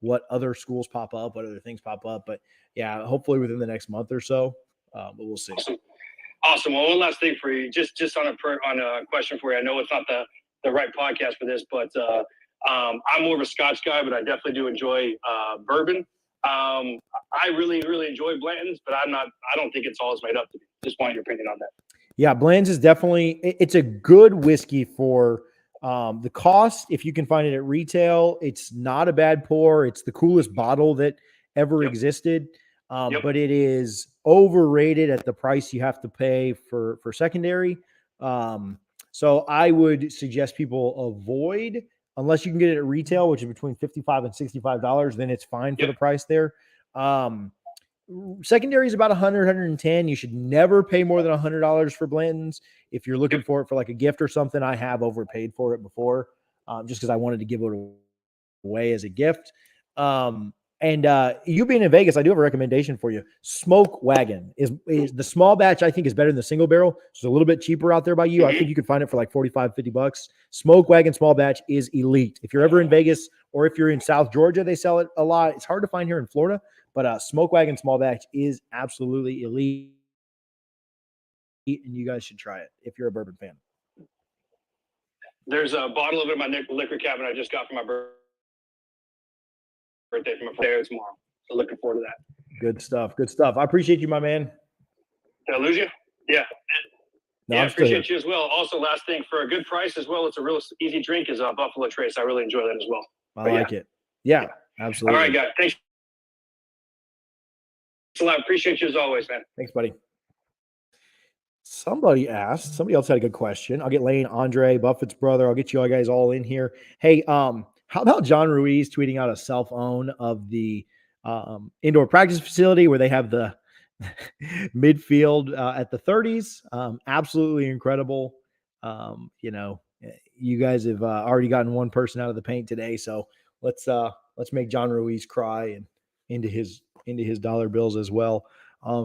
what other schools pop up, what other things pop up. But yeah, hopefully within the next month or so, but we'll see. Awesome. Well, one last thing for you, just on a question for you. I know it's not the right podcast for this, but I'm more of a Scotch guy, but I definitely do enjoy bourbon. I really, really enjoy Blanton's, but I don't think it's all it's made up to be. Just want your opinion on that. Yeah, Bland's is definitely, it's a good whiskey for the cost. If you can find it at retail, it's not a bad pour. It's the coolest bottle that ever existed. But it is overrated at the price you have to pay for secondary. So I would suggest people avoid, unless you can get it at retail, which is between $55 and $65, then it's fine for the price there. Secondary is about $100, $110. You should never pay more than $100 for Blanton's. If you're looking for it for a gift or something, I have overpaid for it before, just because I wanted to give it away as a gift. And you being in Vegas, I do have a recommendation for you. Smoke Wagon is the small batch. I think is better than the single barrel. It's a little bit cheaper out there by you. I think you can find it for $45, $50. Smoke Wagon small batch is elite. If you're ever in Vegas or if you're in South Georgia, they sell it a lot. It's hard to find here in Florida, but Smoke Wagon small batch is absolutely elite. And you guys should try it if you're a bourbon fan. There's a bottle of it in my liquor cabinet I just got for my birthday from my player tomorrow. So looking forward to that. Good stuff. Good stuff. I appreciate you, my man. Did I lose you? Yeah. No, I appreciate you as well. Also, last thing, for a good price as well, it's a real easy drink, is Buffalo Trace. I really enjoy that as well. I like it. Yeah, absolutely. All right, guys. Thanks a lot. Appreciate you as always, man. Thanks, buddy. Somebody else had a good question. I'll get Lane, Andre, Buffett's brother. I'll get you all guys all in here. Hey, how about John Ruiz tweeting out a self-own of the indoor practice facility where they have the midfield at the 30s? Absolutely incredible. You guys have already gotten one person out of the paint today, so let's make John Ruiz cry and into his dollar bills as well.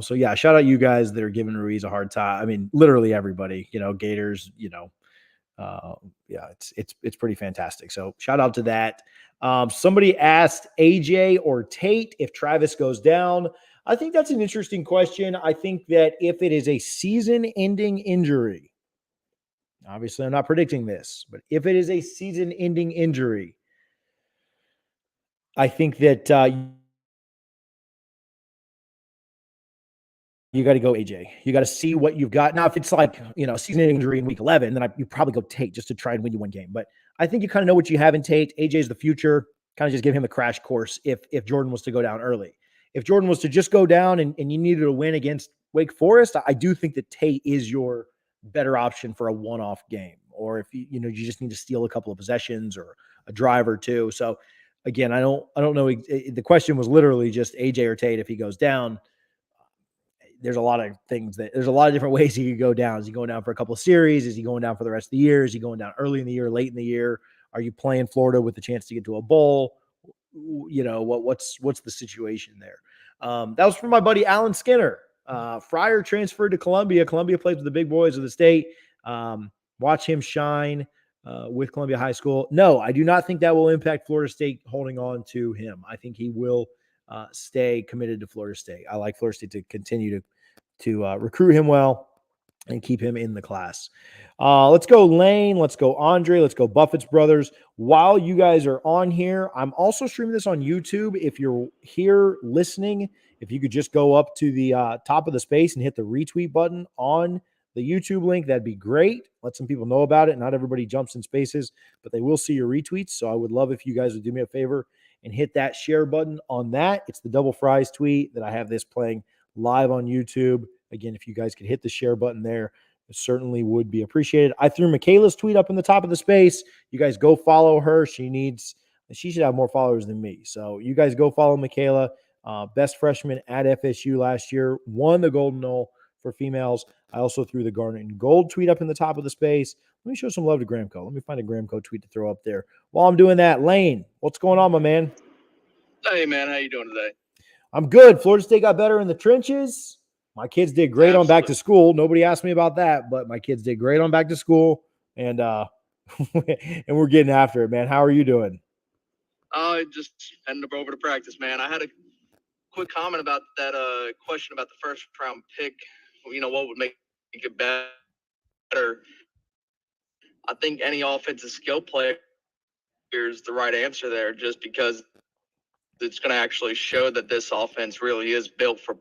So yeah, shout out you guys that are giving Ruiz a hard time. I mean, literally everybody, Gators, it's pretty fantastic. So shout out to that. Somebody asked AJ or Tate if Travis goes down. I think that's an interesting question. I think that if it is a season-ending injury, obviously I'm not predicting this, but if it is a season-ending injury, I think that you got to go AJ. You got to see what you've got. Now, if it's like, season injury in week 11, then you probably go Tate just to try and win you one game. But I think you kind of know what you have in Tate. AJ is the future. Kind of just give him a crash course if Jordan was to go down early. If Jordan was to just go down and you needed a win against Wake Forest, I do think that Tate is your better option for a one-off game. Or if you just need to steal a couple of possessions or a drive or two. So again, I don't know. The question was literally just AJ or Tate if he goes down. There's a lot of different ways he could go down. Is he going down for a couple of series? Is he going down for the rest of the year? Is he going down early in the year, late in the year? Are you playing Florida with the chance to get to a bowl? What's the situation there? That was from my buddy Alan Skinner. Fryer transferred to Columbia. Columbia plays with the big boys of the state. Watch him shine with Columbia High School. No, I do not think that will impact Florida State holding on to him. I think he will stay committed to Florida State. I like Florida State to continue to recruit him well and keep him in the class. Let's go Lane. Let's go Andre. Let's go Buffett's Brothers. While you guys are on here, I'm also streaming this on YouTube. If you're here listening, if you could just go up to the top of the space and hit the retweet button on the YouTube link, that'd be great. Let some people know about it. Not everybody jumps in spaces, but they will see your retweets. So I would love if you guys would do me a favor and hit that share button on that. It's the Double Fries tweet that I have this playing live on YouTube. Again, if you guys could hit the share button there, it certainly would be appreciated. I threw Michaela's tweet up in the top of the space. You guys go follow her. She should have more followers than me. So you guys go follow Michaela. Best freshman at FSU last year, won the Golden Knoll for females. I also threw the Garnet and Gold tweet up in the top of the space. Let me show some love to Gramco. Let me find a Gramco tweet to throw up there. While I'm doing that, Lane, what's going on, my man? Hey, man, how you doing today? I'm good. Florida State got better in the trenches. My kids did great on back to school. Nobody asked me about that, but my kids did great on back to school, and and we're getting after it, man. How are you doing? Just heading over to practice, man. I had a quick comment about that question about the first round pick. What would make it better? I think any offensive skill player is the right answer there, just because it's going to actually show that this offense really is built for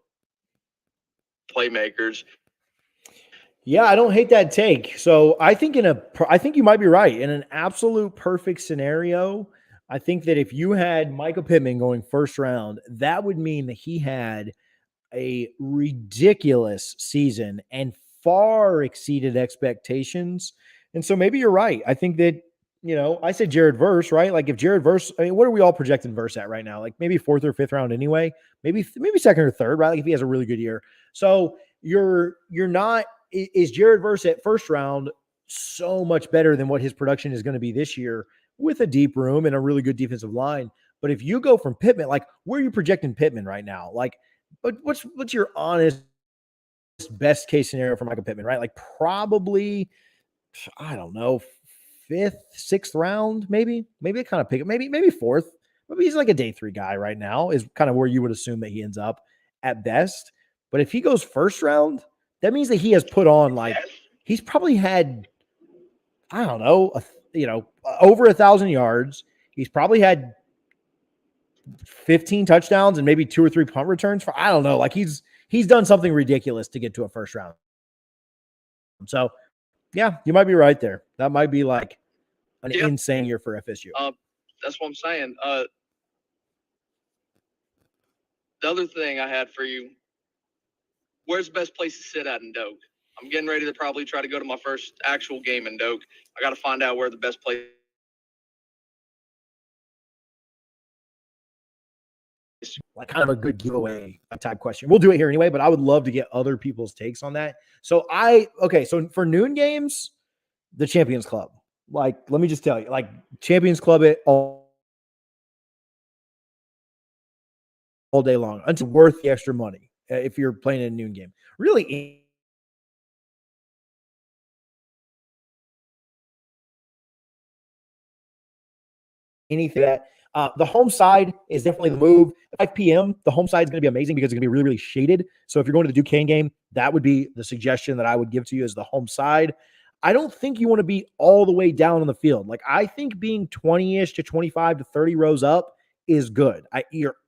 playmakers. Yeah, I don't hate that take. So I think you might be right. In an absolute perfect scenario, I think that if you had Michael Pittman going first round, that would mean that he had a ridiculous season and far exceeded expectations. And so maybe you're right. I think that, I said Jared Verse, right? Like if Jared Verse, what are we all projecting Verse at right now? Like maybe 4th or 5th round anyway, maybe 2nd or 3rd, right? Like if he has a really good year. So you're not, is Jared Verse at first round so much better than what his production is going to be this year with a deep room and a really good defensive line? But if you go from Pittman, like where are you projecting Pittman right now? Like, what's your honest best case scenario for Michael Pittman, right? Like probably, I don't know, 5th, 6th round, maybe they kind of pick it, maybe 4th. Maybe he's like a day 3 guy right now is kind of where you would assume that he ends up at best. But if he goes first round, that means that he has put on he's probably had, I don't know, over 1,000 yards. He's probably had 15 touchdowns and maybe 2 or 3 punt returns I don't know. Like he's done something ridiculous to get to a first round. So yeah, you might be right there. That might be like an insane year for FSU. That's what I'm saying. The other thing I had for you, where's the best place to sit at in Doak? I'm getting ready to probably try to go to my first actual game in Doak. I got to find out where the best place. Like kind of a good giveaway type question. We'll do it here anyway, but I would love to get other people's takes on that. So for noon games, the Champions Club. Like, let me just tell you, like, Champions Club it all day long. It's worth the extra money if you're playing a noon game. Really, anything that the home side is definitely the move. 5 p.m. The home side is going to be amazing because it's going to be really, really shaded. So if you're going to the Duquesne game, that would be the suggestion that I would give to you as the home side. I don't think you want to be all the way down on the field. Like, I think being 20-ish to 25 to 30 rows up is good.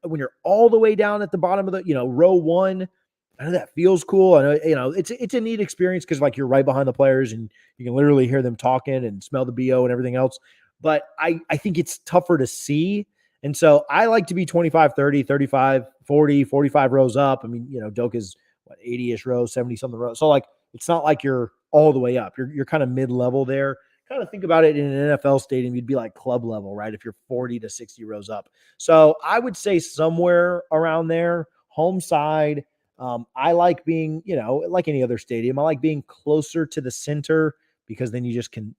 When you're all the way down at the bottom of the, row one, I know that feels cool. I know, it's a neat experience because, like, you're right behind the players and you can literally hear them talking and smell the BO and everything else. But I think it's tougher to see. And so I like to be 25, 30, 35, 40, 45 rows up. I mean, Doak is 80-ish rows, 70-something rows. So, like, it's not like you're all the way up. You're kind of mid-level there. Kind of think about it in an NFL stadium, you'd be like club level, right? If you're 40 to 60 rows up. So I would say somewhere around there, home side. I like being, like any other stadium, I like being closer to the center because then you just can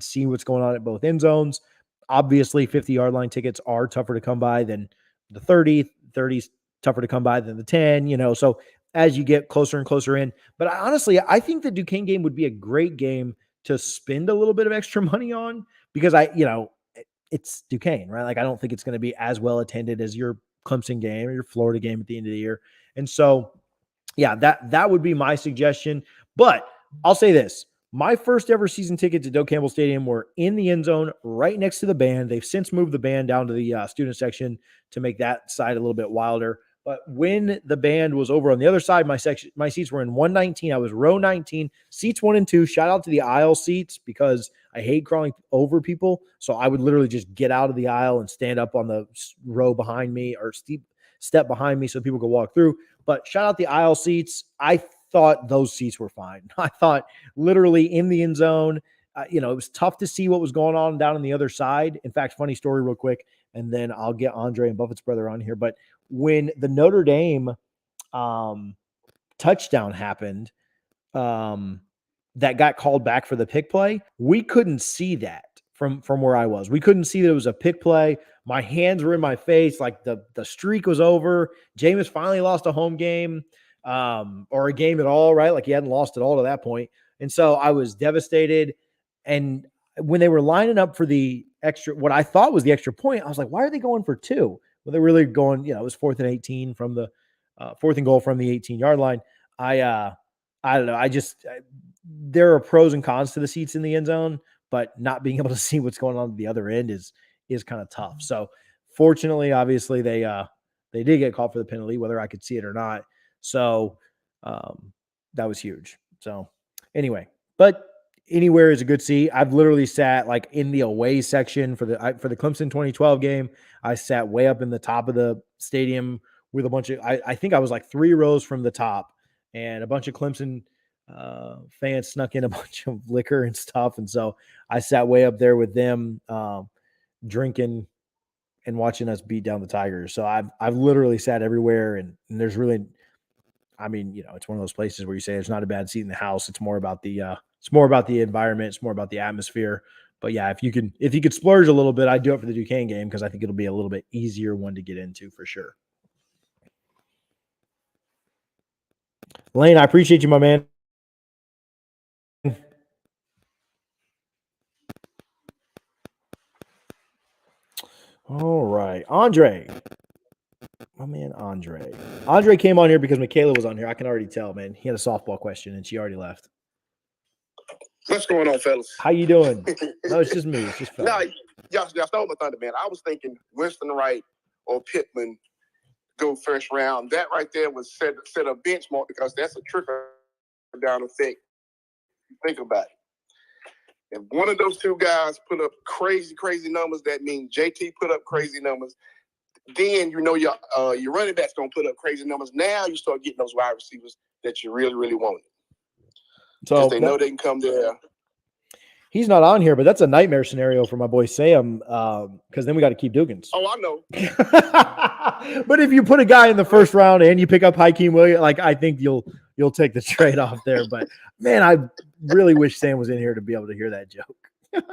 see what's going on at both end zones. Obviously, 50-yard line tickets are tougher to come by than the 30. 30's tougher to come by than the 10, so as you get closer and closer in. But honestly, I think the Duquesne game would be a great game to spend a little bit of extra money on because it's Duquesne, right? Like, I don't think it's going to be as well attended as your Clemson game or your Florida game at the end of the year. And so, yeah, that would be my suggestion. But I'll say this. My first ever season tickets at Doak Campbell Stadium were in the end zone right next to the band. They've since moved the band down to the student section to make that side a little bit wilder. But when the band was over on the other side, my seats were in 119. I was row 19, seats 1 and 2. Shout out to the aisle seats because I hate crawling over people. So I would literally just get out of the aisle and stand up on the row behind me or step behind me so people could walk through. But shout out the aisle seats. I thought those seats were fine. I thought literally in the end zone, it was tough to see what was going on down on the other side. In fact, funny story real quick, and then I'll get Andre and Buffett's brother on here. But when the Notre Dame touchdown happened, that got called back for the pick play, we couldn't see that from where I was. We couldn't see that it was a pick play. My hands were in my face, like the streak was over. Jameis finally lost a home game or a game at all, right? Like, he hadn't lost at all to that point. And so I was devastated. And when they were lining up for the extra, what I thought was the extra point, I was like, why are they going for 2? Well, they're really going, it was 4th and 18 from the 4th and goal from the 18-yard line. I don't know. There are pros and cons to the seats in the end zone, but not being able to see what's going on at the other end is kind of tough. So fortunately, obviously they did get called for the penalty, whether I could see it or not. So that was huge. So anyway, but anywhere is a good seat. I've literally sat like in the away section for the Clemson 2012 game. I sat way up in the top of the stadium with a bunch of, I think I was like 3 rows from the top, and a bunch of Clemson fans snuck in a bunch of liquor and stuff. And so I sat way up there with them, drinking and watching us beat down the Tigers. So I've literally sat everywhere, and there's really, I mean, it's one of those places where you say there's not a bad seat in the house. It's more about the environment. It's more about the atmosphere. But yeah, if you could splurge a little bit, I'd do it for the Duquesne game because I think it'll be a little bit easier one to get into for sure. Lane, I appreciate you, my man. All right, Andre. My man, Andre. Andre came on here because Michaela was on here. I can already tell, man. He had a softball question, and she already left. What's going on, fellas? How you doing? No, it's just me. It's just no, y'all stole my thunder, man. I was thinking Winston Wright or Pittman go first round. That right there was set a benchmark because that's a trickle down effect. Think about it. If one of those 2 guys put up crazy numbers, that means JT put up crazy numbers. Then your running back's gonna put up crazy numbers. Now you start getting those wide receivers that you really, really want. So they know they can come there. He's not on here, but that's a nightmare scenario for my boy Sam, because then we got to keep Dugans. Oh, I know. But if you put a guy in the first round and you pick up Hakeem Williams, like, I think you'll you'll take the trade off there. But man, I really wish Sam was in here to be able to hear that joke. look,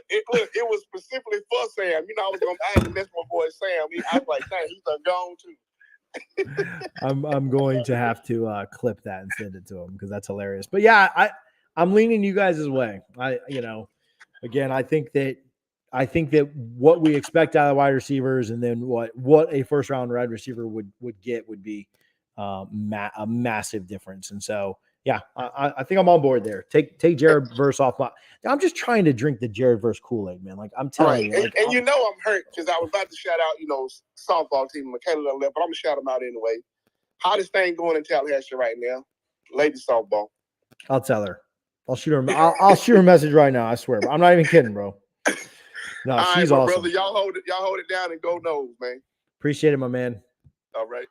it was specifically for Sam. You know, I had to mess my boy Sam. I was like, dang, he's done gone too. I'm going to have to clip that and send it to him because that's hilarious. But yeah, I'm leaning you guys' way. Again, I think that what we expect out of wide receivers and then what a first round wide receiver would get would be a massive difference. And so, yeah, I think I'm on board there. Take Jared Verse off I'm just trying to drink the Jared Verse Kool-Aid, man. Like I'm telling you. And you know I'm hurt because I was about to shout out, softball team, Michaela left, but I'm gonna shout them out anyway. Hottest thing going in Tallahassee right now, ladies softball. I'll tell her. I'll shoot her. I'll shoot her a message right now. I swear. I'm not even kidding, bro. No, all she's right, awesome. Brother, y'all hold it down and go Noles, man. Appreciate it, my man. All right.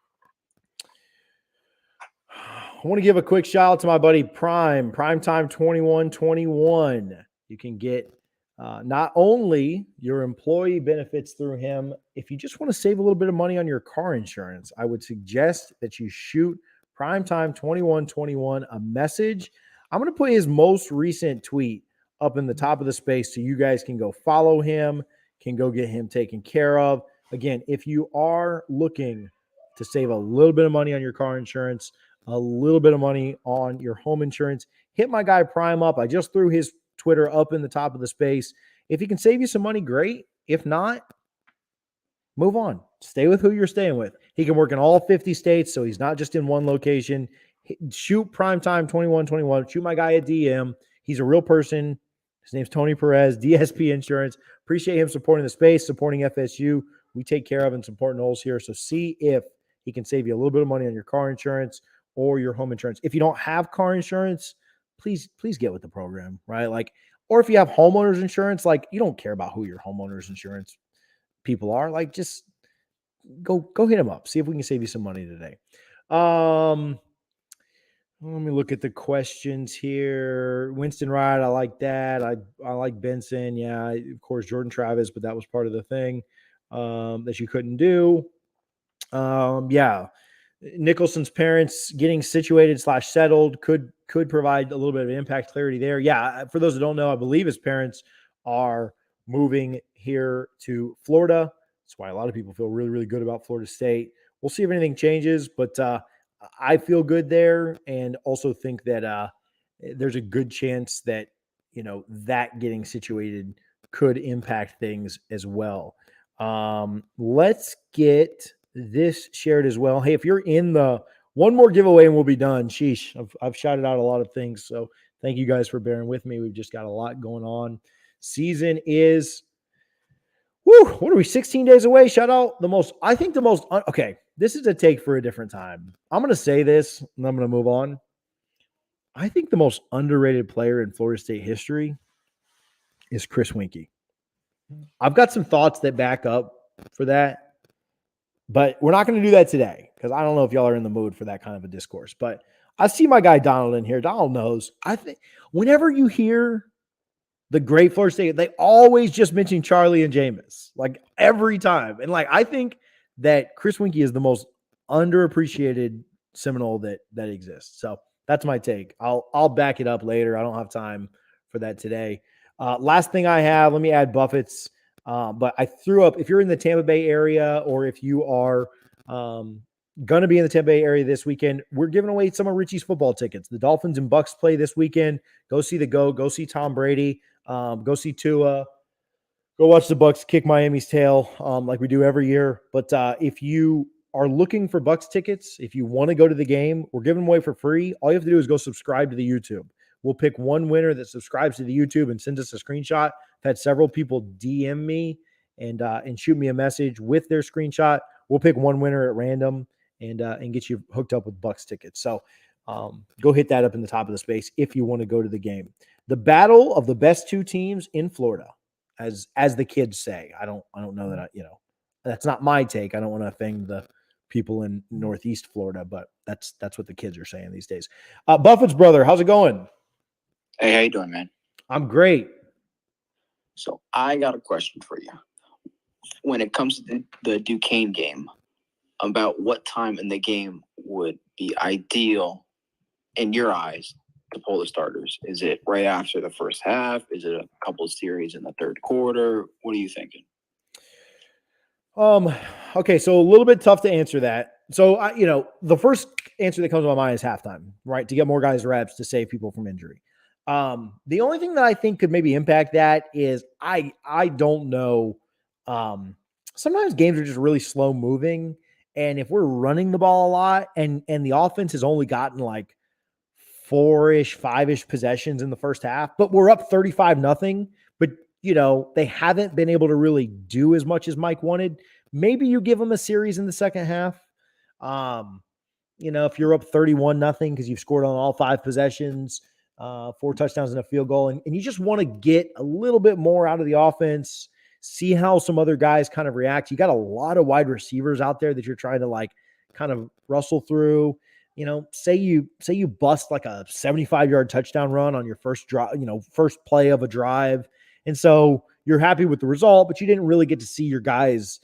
I want to give a quick shout out to my buddy Primetime 2121. You can get not only your employee benefits through him, if you just want to save a little bit of money on your car insurance, I would suggest that you shoot Primetime 2121 a message. I'm going to put his most recent tweet up in the top of the space so you guys can go follow him, can go get him taken care of. Again, if you are looking to save a little bit of money on your car insurance, a little bit of money on your home insurance, hit my guy Prime up. I just threw his Twitter up in the top of the space. If he can save you some money, great. If not, move on. Stay with who you're staying with. He can work in all 50 states, so he's not just in one location. Shoot Primetime 2121. Shoot my guy a DM. He's a real person. His name's Tony Perez, DSP Insurance. Appreciate him supporting the space, supporting FSU. We take care of and support Knowles here. So see if he can save you a little bit of money on your car insurance or your home insurance. If you don't have car insurance, please get with the program, right? Like, or if you have homeowners insurance, like you don't care about who your homeowners insurance people are, like just go hit them up. See if we can save you some money today. Let me look at the questions here. Winston Wright, I like that. I like Benson. Yeah, of course, Jordan Travis, but that was part of the thing that you couldn't do. Yeah. Nicholson's parents getting situated / settled could provide a little bit of impact clarity there. Yeah, for those that don't know, I believe his parents are moving here to Florida. That's why a lot of people feel really, really good about Florida State. We'll see if anything changes, but I feel good there and also think that there's a good chance that, that getting situated could impact things as well. Let's get this shared as well. Hey, if you're in the one more giveaway and we'll be done. Sheesh, I've shouted out a lot of things. So thank you guys for bearing with me. We've just got a lot going on. Season is, what are we, 16 days away? Shout out okay, this is a take for a different time. I'm going to say this and I'm going to move on. I think the most underrated player in Florida State history is Chris Winkie. I've got some thoughts that back up for that. But we're not going to do that today because I don't know if y'all are in the mood for that kind of a discourse. But I see my guy Donald in here. Donald knows. I think whenever you hear the great Florida State, they always just mention Charlie and Jameis, like every time. And like I think that Chris Winkie is the most underappreciated Seminole that exists. So that's my take. I'll back it up later. I don't have time for that today. Last thing I have, let me add Buffett's. But I threw up, if you're in the Tampa Bay area or if you are going to be in the Tampa Bay area this weekend, we're giving away some of Richie's football tickets. The Dolphins and Bucks play this weekend. Go see the GOAT. Go see Tom Brady. Go see Tua. Go watch the Bucks kick Miami's tail like we do every year. But if you are looking for Bucks tickets, if you want to go to the game, we're giving them away for free. All you have to do is go subscribe to the YouTube. We'll pick one winner that subscribes to the YouTube and sends us a screenshot. I've had several people DM me and shoot me a message with their screenshot. We'll pick one winner at random and get you hooked up with Bucks tickets. So go hit that up in the top of the space if you want to go to the game. The battle of the best two teams in Florida, as the kids say. I don't know that that's not my take. I don't want to offend the people in Northeast Florida, but that's what the kids are saying these days. Buffett's brother, how's it going? Hey, how you doing, man? I'm great. So I got a question for you. When it comes to the Duquesne game, about what time in the game would be ideal in your eyes, to pull the starters? Is it right after the first half? Is it a couple of series in the third quarter? What are you thinking? Okay, so a little bit tough to answer that. So the first answer that comes to my mind is halftime, right? To get more guys reps to save people from injury. The only thing that I think could maybe impact that is I don't know. Sometimes games are just really slow moving. And if we're running the ball a lot and the offense has only gotten like 4-ish, 5-ish possessions in the first half, but we're up 35-0, but they haven't been able to really do as much as Mike wanted. Maybe you give them a series in the second half. If you're up 31-0 because you've scored on all 5 possessions, 4 touchdowns and a field goal, and you just want to get a little bit more out of the offense, see how some other guys kind of react. You got a lot of wide receivers out there that you're trying to like kind of rustle through. Say you bust like a 75-yard touchdown run on your first drive, first play of a drive. And so you're happy with the result, but you didn't really get to see your guys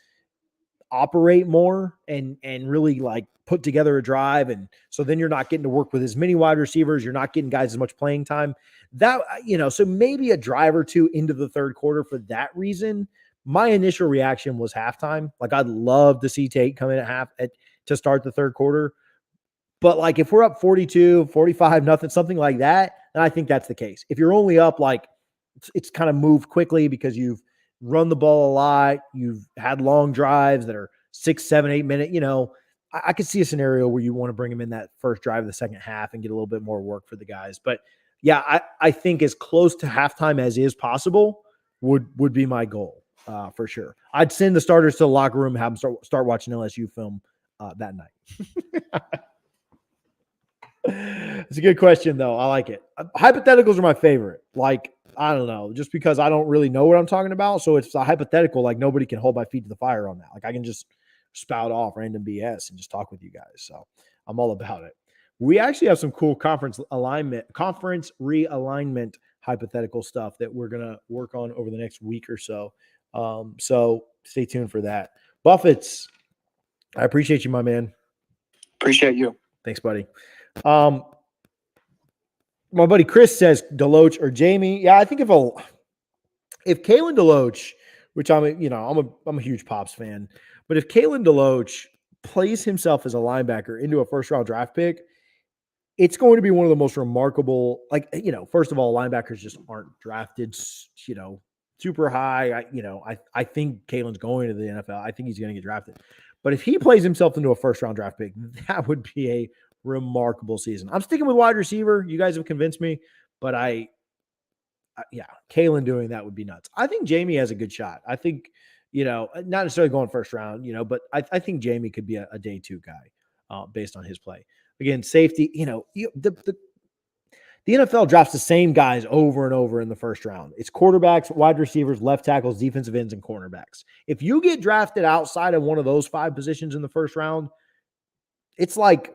operate more and really like put together a drive. And so then you're not getting to work with as many wide receivers. You're not getting guys as much playing time. That, so maybe a drive or two into the third quarter for that reason. My initial reaction was halftime. Like I'd love to see Tate come in to start the third quarter. But like if we're up 42, 45-0, something like that, then I think that's the case. If you're only up like it's kind of moved quickly because you've run the ball a lot, you've had long drives that are 6, 7, 8 minute, I could see a scenario where you want to bring them in that first drive of the second half and get a little bit more work for the guys. But yeah, I think as close to halftime as is possible would be my goal for sure. I'd send the starters to the locker room and have them start watching LSU film that night. It's a good question, though. I like it. Hypotheticals are my favorite. Like, I don't know, just because I don't really know what I'm talking about. So it's a hypothetical, like nobody can hold my feet to the fire on that. Like I can just spout off random BS and just talk with you guys. So I'm all about it. We actually have some cool conference realignment hypothetical stuff that we're going to work on over the next week or so. So stay tuned for that. Buffets, I appreciate you, my man. Appreciate you. Thanks, buddy. My buddy Chris says Deloach or Jamie. Yeah, I think if Kalen Deloach, which I'm a huge Pops fan, but if Kalen Deloach plays himself as a linebacker into a first round draft pick, it's going to be one of the most remarkable. First of all, linebackers just aren't drafted, super high. I think Kalen's going to the NFL. I think he's going to get drafted. But if he plays himself into a first round draft pick, that would be a remarkable season. I'm sticking with wide receiver. You guys have convinced me, but Kalen doing that would be nuts. I think Jamie has a good shot. I think, not necessarily going first round, but I think Jamie could be a day 2 guy based on his play. Again, safety, the NFL drafts the same guys over and over in the first round. It's quarterbacks, wide receivers, left tackles, defensive ends, and cornerbacks. If you get drafted outside of one of those 5 positions in the first round, it's like,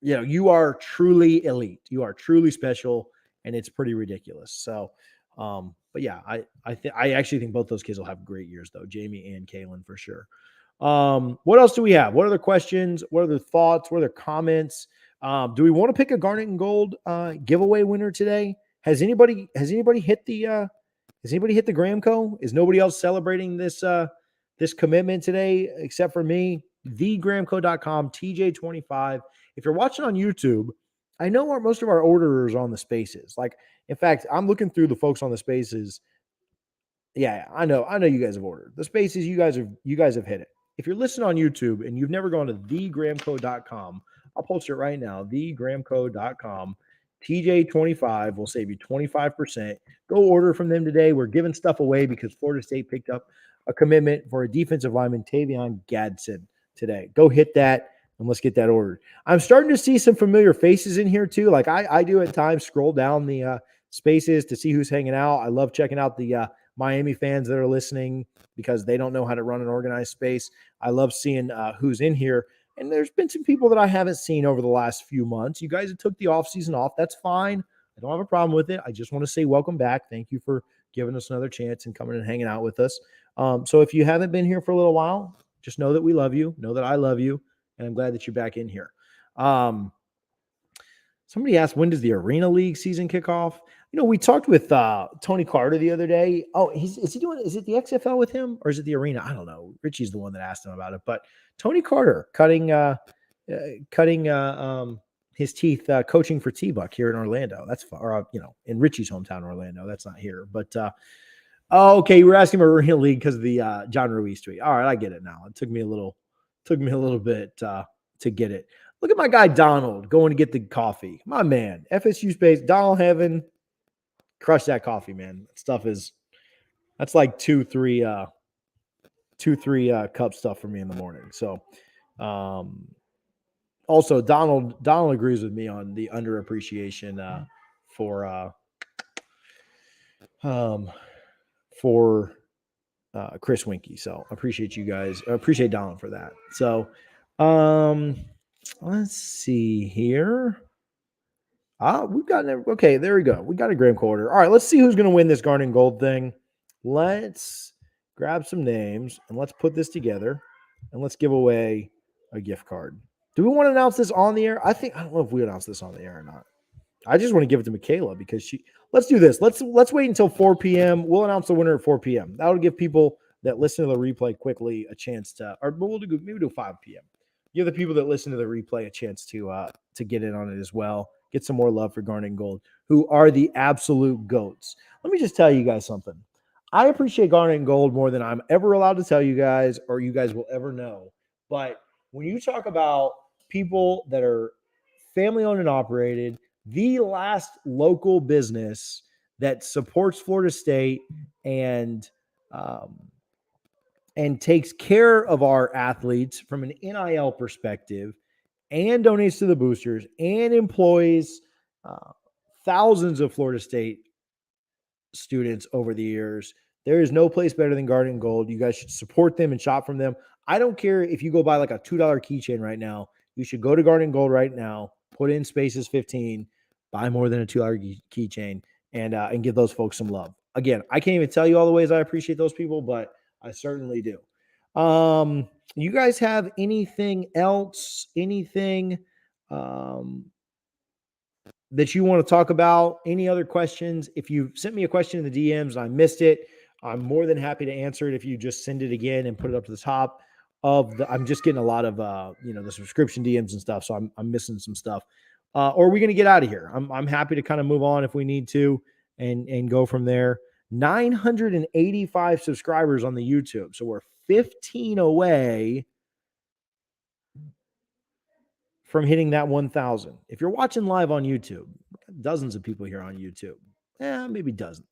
you are truly elite. You are truly special, and it's pretty ridiculous. So, but yeah, I actually think both those kids will have great years, though, Jamie and Kalen for sure. What else do we have? What other questions? What other thoughts? What other comments? Do we want to pick a Garnet and Gold giveaway winner today? Has anybody hit the Gramco? Is nobody else celebrating this commitment today except for me? thegramco.com, TJ25. If you're watching on YouTube, I know most of our orderers are on the spaces. Like, in fact, I'm looking through the folks on the spaces. Yeah, I know you guys have ordered. The spaces, you guys have hit it. If you're listening on YouTube and you've never gone to thegramco.com, I'll post it right now, thegramco.com. TJ25 will save you 25%. Go order from them today. We're giving stuff away because Florida State picked up a commitment for a defensive lineman, Tavion Gadson, today. Go hit that and let's get that ordered. I'm starting to see some familiar faces in here too. Like I do at times scroll down the spaces to see who's hanging out. I love checking out the Miami fans that are listening because they don't know how to run an organized space. I love seeing who's in here. And there's been some people that I haven't seen over the last few months. You guys have took the off season off. That's fine. I don't have a problem with it. I just want to say welcome back. Thank you for giving us another chance and coming and hanging out with us. So if you haven't been here for a little while, just know that we love you. Know that I love you. And I'm glad that you're back in here. Somebody asked, when does the Arena League season kick off? We talked with Tony Carter the other day. Oh, is it the XFL with him or is it the Arena? I don't know. Richie's the one that asked him about it, but Tony Carter cutting his teeth coaching for T-Buck here in Orlando. That's far, in Richie's hometown, Orlando. That's not here, but okay. You were asking about Arena League because of the John Ruiz tweet. All right, I get it now. It took me a little bit to get it. Look at my guy Donald going to get the coffee. My man, FSU Space, Donald Heaven, crush that coffee, man. That's like 2-3 cup stuff for me in the morning. So, also Donald agrees with me on the underappreciation for Chris Winkie. So appreciate you guys. I appreciate Donald for that. So, let's see here. We've got okay. There we go. We got a Graham Quarter. All right, let's see who's going to win this Garnet Gold thing. Let's grab some names and let's put this together and let's give away a gift card. Do we want to announce this on the air? I don't know if we announce this on the air or not. I just want to give it to Michaela because let's do this. Let's wait until 4 p.m. We'll announce the winner at 4 p.m. That'll give people that listen to the replay quickly a chance to, or maybe do 5 p.m. Give the people that listen to the replay a chance to get in on it as well. Get some more love for Garnet and Gold, who are the absolute GOATs. Let me just tell you guys something. I appreciate Garnet and Gold more than I'm ever allowed to tell you guys or you guys will ever know. But when you talk about people that are family-owned and operated, the last local business that supports Florida State and takes care of our athletes from an NIL perspective and donates to the boosters and employs thousands of Florida State students over the years. There is no place better than Garnet and Gold. You guys should support them and shop from them. I don't care if you go buy like a $2 keychain right now. You should go to Garnet and Gold right now, put in spaces 15, buy more than a $2 keychain, and give those folks some love. Again, I can't even tell you all the ways I appreciate those people, but I certainly do. You guys have anything else? Anything that you want to talk about? Any other questions? If you sent me a question in the DMs and I missed it, I'm more than happy to answer it. If you just send it again and put it up to the top of the, I'm just getting a lot of the subscription DMs and stuff, so I'm missing some stuff. Or are we going to get out of here? I'm happy to kind of move on if we need to and go from there. 985 subscribers on the YouTube, so we're 15 away from hitting that 1,000. If you're watching live on YouTube, dozens of people here on YouTube, maybe dozens.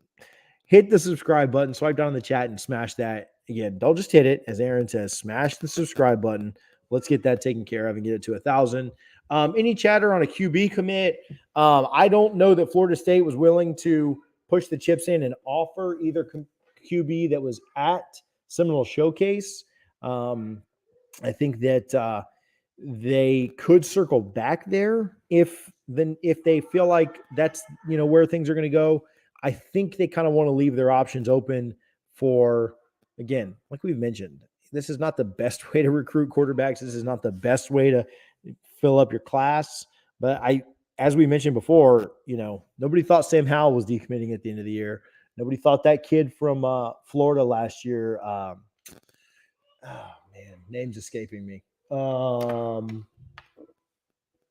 Hit the subscribe button, swipe down in the chat and smash that. Again, don't just hit it. As Aaron says, smash the subscribe button. Let's get that taken care of and get it to 1,000. Any chatter on a QB commit? I don't know that Florida State was willing to push the chips in and offer either QB that was at Seminole Showcase. I think that they could circle back there if they feel like that's where things are going to go. I think they kind of want to leave their options open for, again, like we've mentioned, this is not the best way to recruit quarterbacks. This is not the best way to fill up your class. But as we mentioned before, nobody thought Sam Howell was decommitting at the end of the year. Nobody thought that kid from Florida last year. Oh man, name's escaping me.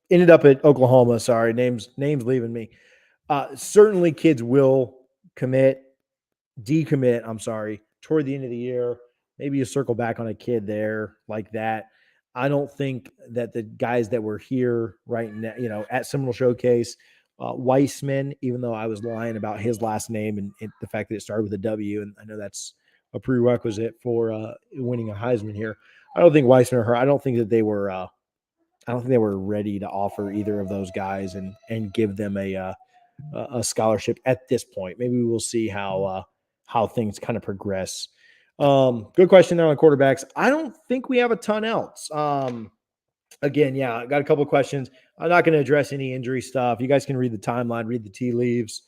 Ended up at Oklahoma. Sorry, name's leaving me. Certainly kids will decommit, I'm sorry, toward the end of the year. Maybe you circle back on a kid there like that. I don't think that the guys that were here right now, at Seminole Showcase, Weissman, even though I was lying about his last name and the fact that it started with a W, and I know that's a prerequisite for winning a Heisman here. I don't think Weissman or her. I don't think that they were. I don't think they were ready to offer either of those guys and give them a scholarship at this point. Maybe we will see how things kind of progress. Good question there on quarterbacks. I don't think we have a ton else. Again, yeah, I got a couple of questions. I'm not going to address any injury stuff. You guys can read the timeline, read the tea leaves.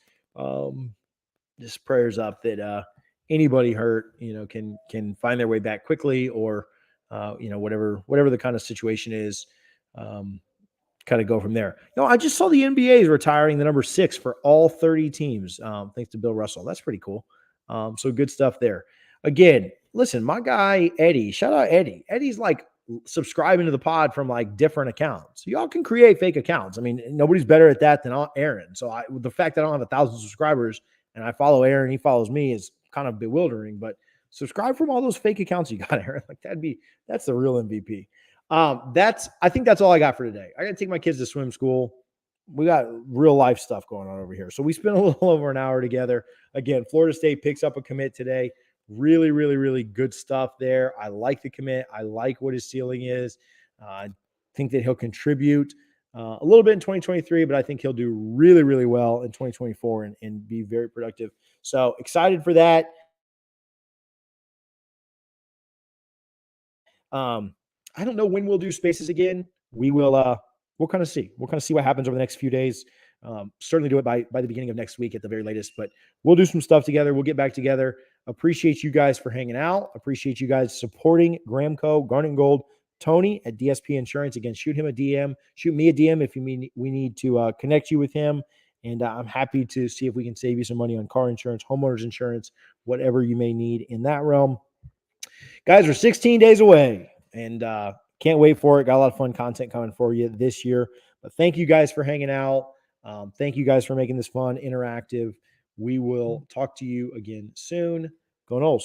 Just prayers up that anybody hurt, can find their way back quickly, or whatever the kind of situation is. kind of go from there. I just saw the NBA is retiring the number 6 for all 30 teams, thanks to Bill Russell. That's pretty cool. So good stuff there. Again, listen, my guy Eddie, shout out Eddie. Eddie's like subscribing to the pod from like different accounts. Y'all can create fake accounts. I mean, nobody's better at that than Aaron. So the fact that I don't have 1,000 subscribers and I follow Aaron, he follows me is kind of bewildering, but subscribe from all those fake accounts you got, Aaron. Like that's the real MVP. I think that's all I got for today. I got to take my kids to swim school. We got real life stuff going on over here. So we spent a little over an hour together. Again, Florida State picks up a commit today. Really, really, really good stuff there. I like the commit. I like what his ceiling is. I think that he'll contribute a little bit in 2023, but I think he'll do really, really well in 2024 and be very productive. So excited for that. I don't know when we'll do spaces again. We'll kind of see. We'll kind of see what happens over the next few days. Certainly do it by the beginning of next week at the very latest, but we'll do some stuff together. We'll get back together. Appreciate you guys for hanging out. Appreciate you guys supporting Gramco, Garnet and Gold. Tony at DSP Insurance. Again, shoot him a DM. Shoot me a DM if you mean we need to connect you with him. And I'm happy to see if we can save you some money on car insurance, homeowners insurance, whatever you may need in that realm. Guys, we're 16 days away and can't wait for it. Got a lot of fun content coming for you this year. But thank you guys for hanging out. Thank you guys for making this fun, interactive. We will talk to you again soon. Go Noles.